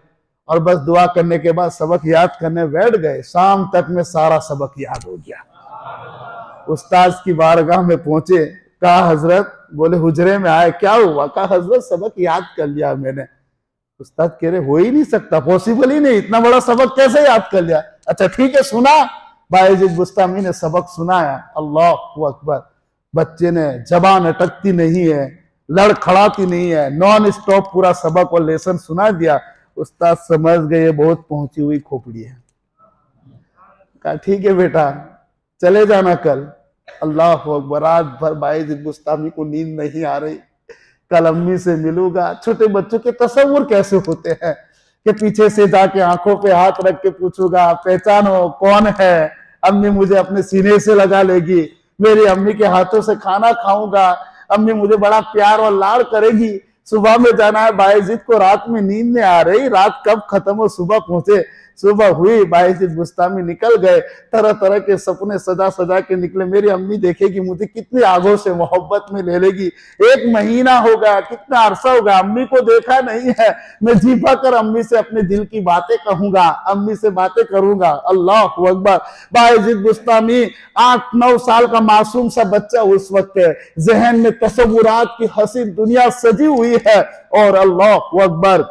और बस दुआ करने के बाद सबक याद करने बैठ गए। शाम तक में सारा सबक याद हो गया। उस्ताद की बारगाह में पहुंचे, कहा हजरत, बोले हुजरे में आए, क्या हुआ? कहा हजरत सबक याद कर लिया मैंने। उस्ताद कह रहे हो ही नहीं सकता, पॉसिबल ही नहीं, इतना बड़ा सबक कैसे याद कर लिया? अच्छा ठीक है सुना। बायजीद बुस्तामी ने सबक सुनाया। अल्लाहु अकबर। बच्चे ने जबान अटकती नहीं है, लड़खड़ाती नहीं है, नॉन स्टॉप पूरा सबक और लेसन सुना दिया। उस्ताद समझ गए बहुत पहुंची हुई खोपड़ी है। कहा ठीक है बेटा चले जाना कल। अल्लाह अकबर। रात भर बायजीद बुस्तामी को नींद नहीं आ रही। कल अम्मी से मिलूंगा। छोटे बच्चों के तस्वुर कैसे होते हैं कि पीछे से जाके आंखों पे हाथ रख के पूछूंगा पहचानो कौन है। अम्मी मुझे अपने सीने से लगा लेगी, मेरी अम्मी के हाथों से खाना खाऊंगा, अम्मी मुझे बड़ा प्यार और लाड़ करेगी। सुबह में जाना है बायजीद को, रात में नींद नहीं आ रही, रात कब खत्म हो सुबह पहुंचे। सुबह हुई, बायजीद बुस्तामी निकल गए, तरह तरह के सपने सजा सजा के निकले। मेरी अम्मी देखेगी मुझे कितनी आगों से मोहब्बत में ले लेगी। 1 महीना हो गया, कितना अरसा हो गया, अम्मी को देखा नहीं है। मैं जी कर अम्मी से अपने दिल की बातें कहूंगा, अम्मी से बातें करूंगा। अल्लाह अकबर। बायजीद बुस्तामी 8-9 साल का मासूम सा बच्चा उस वक्त है, जहन में तस्वुरात की हसीन दुनिया सजी हुई है। और अल्लाह अकबर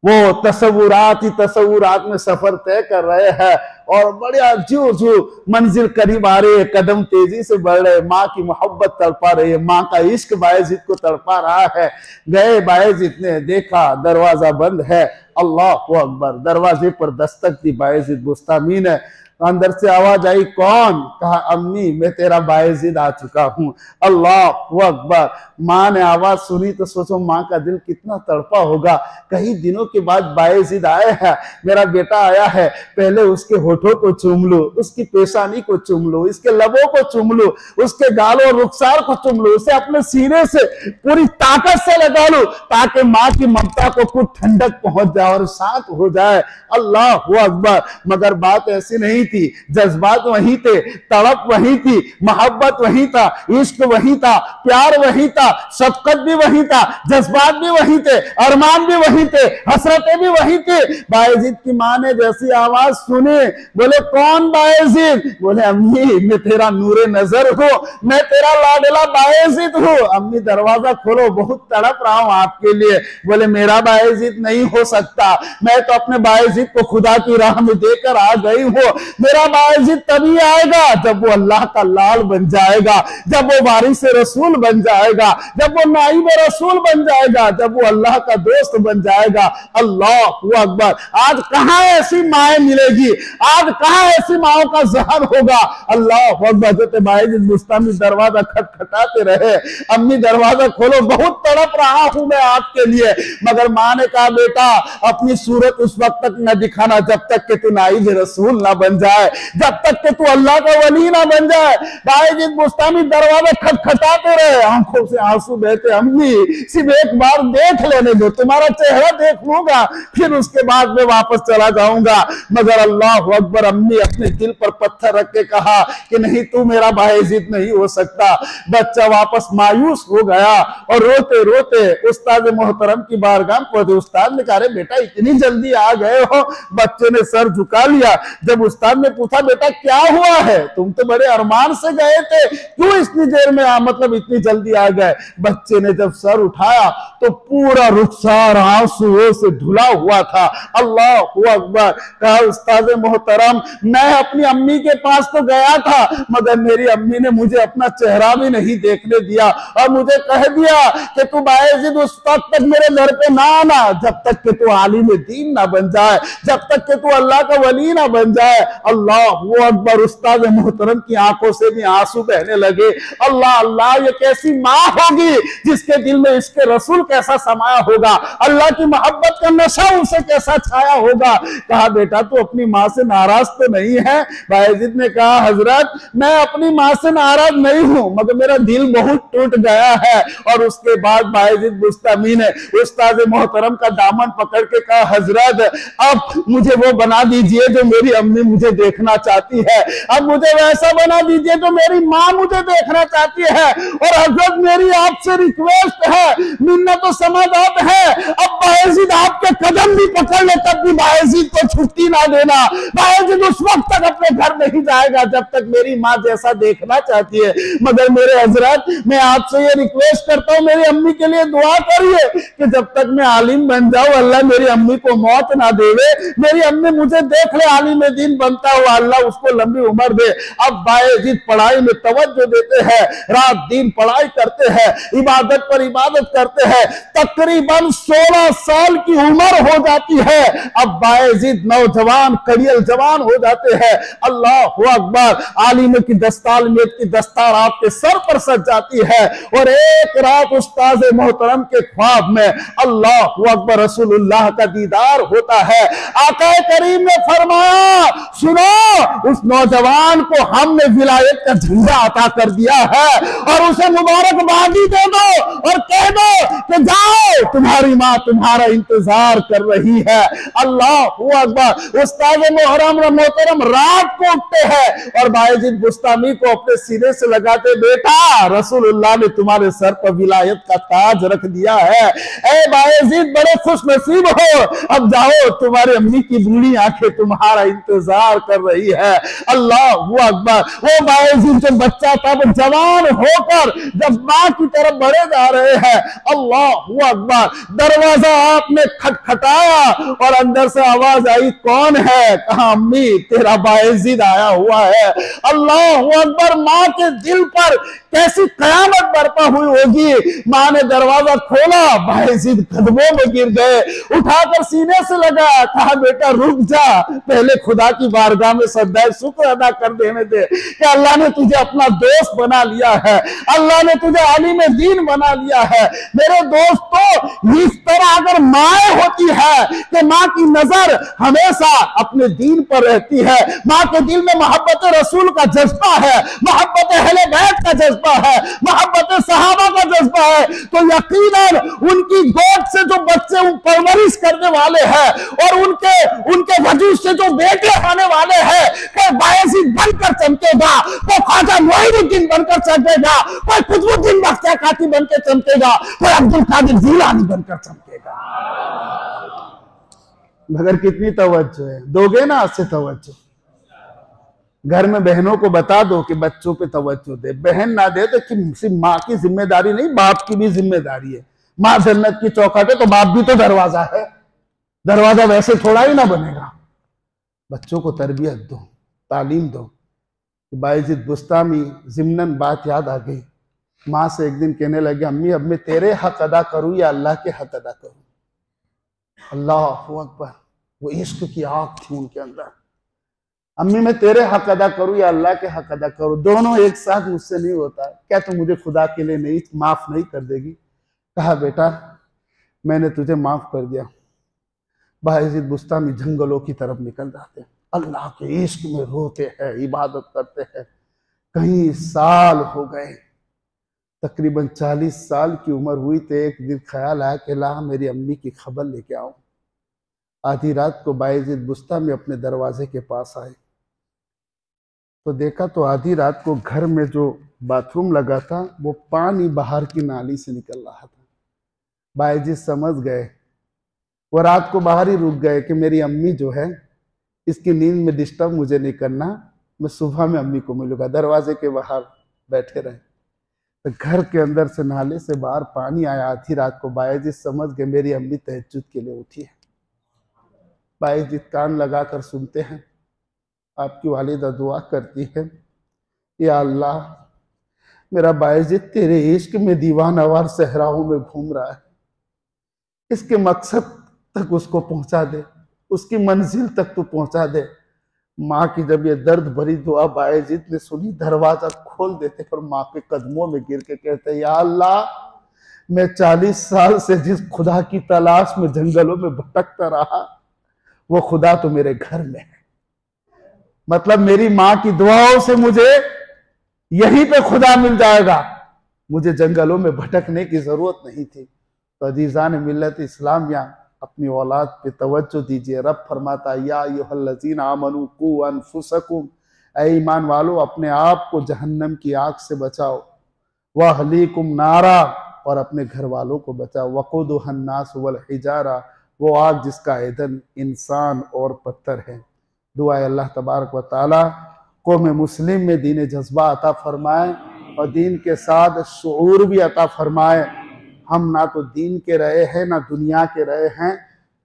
वो तस्वुरात ही तस्वुरात में सफर तय कर रहे हैं और बढ़िया जो जो मंजिल करीब आ रही है, कदम तेजी से बढ़ रहे, माँ की मोहब्बत तड़पा रही है, माँ का इश्क बायजीद को तड़पा रहा है। गए बायजीद ने देखा दरवाजा बंद है। अल्लाह अकबर। दरवाजे पर दस्तक दी बायजीद बुस्तामी ने। अंदर से आवाज आई, कौन? कहा अम्मी मैं तेरा बायजीद आ चुका हूं। अल्लाह अकबर। माँ ने आवाज सुनी तो सोचो माँ का दिल कितना तड़पा होगा। कई दिनों के बाद बायजीद आए हैं, मेरा बेटा आया है, पहले उसके होठों को चूम लूं, उसकी पेशानी को चूम लूं, इसके लबों को चूम लूं, उसके गालों और रुखसार को चूम लूं, उसे अपने सीने से पूरी ताकत से लगा लूं ताकि माँ की ममता को कुछ ठंडक पहुंच जाए और शांत हो जाए। अल्लाह अकबर। मगर बात ऐसी नहीं थी, जज्बात वही थे, तड़प वही थी, मोहब्बत वही था, इश्क वही था, प्यार वही था, शफकत भी वही था, जज्बात भी वही थे, अरमान भी वही थे, हसरतें भी वही थे। बायजीद की मां ने जैसी आवाज सुनी, बोले कौन बायजीद? बोले अम्मी मैं तेरा नूरे नजर हूं, मैं तेरा लाडला बायजीद हूं। अम्मी दरवाजा खोलो, बहुत तड़प रहा हूं आपके लिए। बोले मेरा बायजीद नहीं हो सकता, मैं तो अपने बायजीद को खुदा की राह में देकर आ गई हूं। मेरा बायजीद तभी आएगा जब वो अल्लाह का लाल बन जाएगा, जब वो वारिस रसूल बन जाएगा, जब वो नाइब रसूल बन जाएगा, जब वो अल्लाह का दोस्त बन जाएगा। अल्लाह अकबर। आज कहां ऐसी माएँ मिलेगी, आज कहां ऐसी माओं का जहर होगा। अल्लाह अकबर। जो बायजीद बुस्तामी दरवाजा खटखटाते रहे, अम्मी दरवाजा खोलो, बहुत तड़प रहा हूं मैं आपके लिए। मगर माँ ने कहा बेटा अपनी सूरत उस वक्त तक न दिखाना जब तक कि तू नाइब रसूल ना बन जाए, जब तक कि तू अल्लाह का वली ना बन जाए। बायजीद बुस्तामी दरवाजा खटखटाते रहे, आंखों से आंसू बहते। अम्मी सिर्फ एक बार देख लेने दो, तुम्हारा चेहरा देख लूंगा, फिर उसके बाद मैं वापस चला जाऊंगा। मगर अल्लाह अकबर। अम्मी अपने दिल पर पत्थर रख के कहा कि नहीं तू मेरा बायजीद नहीं हो सकता। बच्चा वापस मायूस हो गया और रोते रोते उस्ताद मोहतरम की बारगाह पहुंचे। उस्ताद ने कहा बेटा इतनी जल्दी आ गए हो? बच्चे ने सर झुका लिया। जब उस्ताद ने पूछा बेटा क्या हुआ है, तुम तो बड़े अरमान से गए थे, क्यों इतनी देर में मतलब इतनी जल्दी आ गए? बच्चे ने जब सर उठाया तो पूरा रुखसार आंसुओं से धुला हुआ था। अल्लाह अकबर। कहा उस्ताद मोहतरम मैं अपनी अम्मी के पास तो गया था, मगर मेरी अम्मी ने मुझे अपना चेहरा भी नहीं देखने दिया और मुझे कह दिया कि तू बायजीद उस वक्त तक मेरे घर पे ना आना जब तक कि तू आलिम दीन ना बन जाए, जब तक कि तू अल्लाह का वली ना बन जाए। अल्लाह अकबर। उस्ताद मोहतरम की आंखों से भी आंसू बहने लगे। अल्लाह अल्लाह ये कैसी माँ हो होगी जिसके दिल में इसके रसूल कैसा समाया होगा, अल्लाह की मोहब्बत का नशा उसे कैसा छाया होगा। कहा बेटा तू अपनी माँ से नाराज तो नहीं है? बायजीद ने कहा हजरत मैं अपनी माँ से नाराज नहीं हूं, मगर मेरा दिल बहुत टूट गया है। और उसके बाद बायजीद बुस्तामी ने उस्ताद मोहतरम का दामन पकड़ के कहा हजरत अब मुझे वो बना दीजिए जो मेरी अम्मी मुझे देखना चाहती है, अब मुझे वैसा बना दीजिए जो मेरी माँ मुझे देखना चाहती है। और हजरत मेरी आपसे रिक्वेस्ट है, मिन्नत तो समादात है, अब बायजीद आपके कदम भी पकड़ ले तब भी बायजीद को छुट्टी ना देना। बायजीद उस वक्त तक अपने घर नहीं जाएगा जब तक मेरी माँ जैसा देखना चाहती है। मगर मेरे हजरत मैं आपसे ये रिक्वेस्ट करता हूँ मेरी अम्मी के लिए दुआ करिए कि जब तक मैं आलिम बन जाऊं अल्लाह मेरी अम्मी को मौत ना देवे, मेरी अम्मी मुझे देख ले आलिम दीन बनता हुआ, अल्लाह उसको लंबी उम्र दे। अब बायजीद पढ़ाई में तवज्जो देते हैं, रात दिन पढ़ाई करते हैं, इबादत पर इबादत करते हैं। तकरीबन 16 साल की उम्र हो जाती है। अब बायजीद नौजवान कड़ियल जवान हो जाते हैं। अल्लाह अकबर, आलिम की दस्तालमियत की दस्तार आपके सर पर सज जाती है। और एक रात उस्ताद मोहतरम के ख्वाब में अल्लाह अकबर रसूलुल्लाह का दीदार होता है। आका करीम ने फरमाया सुनो उस नौजवान को हमने विलायत का झंडा अता कर दिया है और उसे मुबारकबादी दे दो और कह दो कि जाओ तुम्हारी माँ तुम्हारा इंतजार कर रही है। अल्लाह अकबर, उस्ताद मोहतरम रात को उठते हैं और बायजीद बुस्तामी को अपने सीने से लगाते, बेटा रसूलुल्लाह ने तुम्हारे सर पर विलायत का ताज रख दिया है। ए बायजीद बड़े खुश नसीब हो, अब जाओ तुम्हारी अम्मी की बूढ़ी आंखें तुम्हारा इंतजार कर रही है। अल्लाह अकबर, वो बायजीद जो बच्चा था वो जवान होकर जब मां की तरफ बढ़े जा रहे हैं, अल्लाह अकबर, दरवाजा आपने खटखटाया और अंदर से आवाज आई कौन है? कहा अम्मी तेरा बायजीद आया हुआ है। अल्लाह अकबर, मां के दिल पर कैसी कयामत बरपा हुई होगी। मां ने दरवाजा खोला, बायजीद कदमों में गिर गए, उठाकर सीने से लगाया, कहा बेटा रुक जा, पहले खुदा की बारगाह में सजदा शुक्र अदा कर देने दे कि अल्लाह ने तुझे अपना दोस्त बना लिया है, अल्लाह ने तुझे आलिम दीन बना लिया है। मेरे दोस्तों इस तरह अगर माए होती है कि मां की नजर हमेशा अपने दीन पर रहती है, मां के दिल में मोहब्बत रसूल का जज्बा है, मोहब्बत अहले बैत का जज्बा है, मोहब्बत सहाबा का जज्बा है, तो यकीनन उनकी गोद से जो बच्चे परवरिश करने वाले हैं और उनके वजूद से जो बेटे आने वाले हैं, कोई बायजीद बनकर चमकेगा, कोई ख्वाजा मुईनुद्दीन बनकर चमकेगा, कोई कुतुबुद्दीन बख्तियार काकी बनकर चमकेगा, कोई अब्दुल कादिर जीलानी बनकर चमकेगा। मगर कितनी तवज्जो है, दोगे ना आज से तवज्जो? घर में बहनों को बता दो कि बच्चों पे तवज्जो दे, बहन ना दे तो सिर्फ माँ की जिम्मेदारी नहीं बाप की भी जिम्मेदारी है। माँ जन्नत की चौखट है तो बाप भी तो दरवाजा है, दरवाजा वैसे थोड़ा ही ना बनेगा। बच्चों को तरबियत दो, तालीम दो। बायजीद बुस्तामी जिम्नन बात याद आ गई, माँ से एक दिन कहने लगे अम्मी अब मैं तेरे हक अदा करूं या अल्लाह के हक अदा करूं? अल्लाह अकबर, वो इश्क की आग थी उनके अंदर। अम्मी मैं तेरे हक अदा करूं या अल्लाह के हक अदा करूं? दोनों एक साथ मुझसे नहीं होता, क्या तुम मुझे खुदा के लिए नहीं माफ नहीं कर देगी? कहा बेटा मैंने तुझे माफ कर दिया। बायजीद बुस्तामी जंगलों की तरफ निकल जाते हैं, अल्लाह के इश्क में रोते हैं, इबादत करते हैं। कई साल हो गए, तकरीबन 40 साल की उम्र हुई तो एक दिन ख्याल आया कि ला मेरी अम्मी की खबर लेके आऊं। आधी रात को बायजीद बुस्तामी अपने दरवाजे के पास आए तो देखा तो आधी रात को घर में जो बाथरूम लगा था वो पानी बाहर की नाली से निकल रहा था। बायजीद समझ गए, वो रात को बाहर ही रुक गए कि मेरी अम्मी जो है इसकी नींद में डिस्टर्ब मुझे नहीं करना, मैं सुबह में अम्मी को मिलूंगा। दरवाजे के बाहर बैठे रहे तो घर के अंदर से नाले से बाहर पानी आया। आधी रात को बायजीद समझ गए मेरी अम्मी तहज्जुद के लिए उठी है। बायजीद कान लगाकर सुनते हैं, आपकी वालिदा दुआ करती है, या अल्लाह मेरा बायजीद तेरे इश्क में दीवानावार सहराओं में घूम रहा है, इसके मकसद तक उसको पहुंचा दे, उसकी मंजिल तक तू पहुंचा दे। माँ की जब ये दर्द भरी दुआ बायजीद ने सुनी, दरवाजा खोल देते और माँ के कदमों में गिर के कहते, या अल्लाह, मैं 40 साल से जिस खुदा की तलाश में जंगलों में भटकता रहा, वो खुदा तो मेरे घर में है। मतलब मेरी माँ की दुआओं से मुझे यहीं पे खुदा मिल जाएगा, मुझे जंगलों में भटकने की जरूरत नहीं थी। तो अजीजान मिल्लत इस्लाम, यहाँ अपनी औलाद पे तवज्जो दीजिए। रब फरमाता, या अय्युहल्लज़ीना आमनू कू अनफुसकुम, ऐ ईमान वालो, अपने आप को जहन्नम की आग से बचाओ, व अहलीकुम नारा, और अपने घर वालों को बचाओ, वक़ूदुहन नास वल हिजारा, वो आग जिसका ईंधन इंसान और पत्थर है। दुआ अल्लाह तबारक व तआला कौम मुस्लिम में दीन जज्बा अता फरमाए और दीन के साथ शऊर भी अता फरमाए। हम ना तो दीन के रहे हैं ना दुनिया के रहे हैं,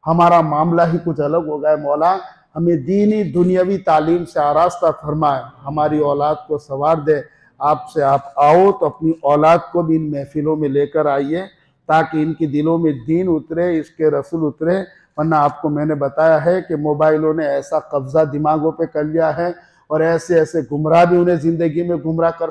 हमारा मामला ही कुछ अलग हो गया। मौला हमें दीनी दुनियावी तालीम से आरास्ता फरमाए, हमारी औलाद को संवार दे। आपसे आप आओ तो अपनी औलाद को भी इन महफिलों में लेकर आइए, ताकि इनके दिलों में दीन उतरे, इसके रसूल उतरे। वरना आपको मैंने बताया है कि मोबाइलों ने ऐसा कब्जा दिमागों पे कर लिया है और ऐसे ऐसे गुमराह भी उन्हें जिंदगी में गुमराह कर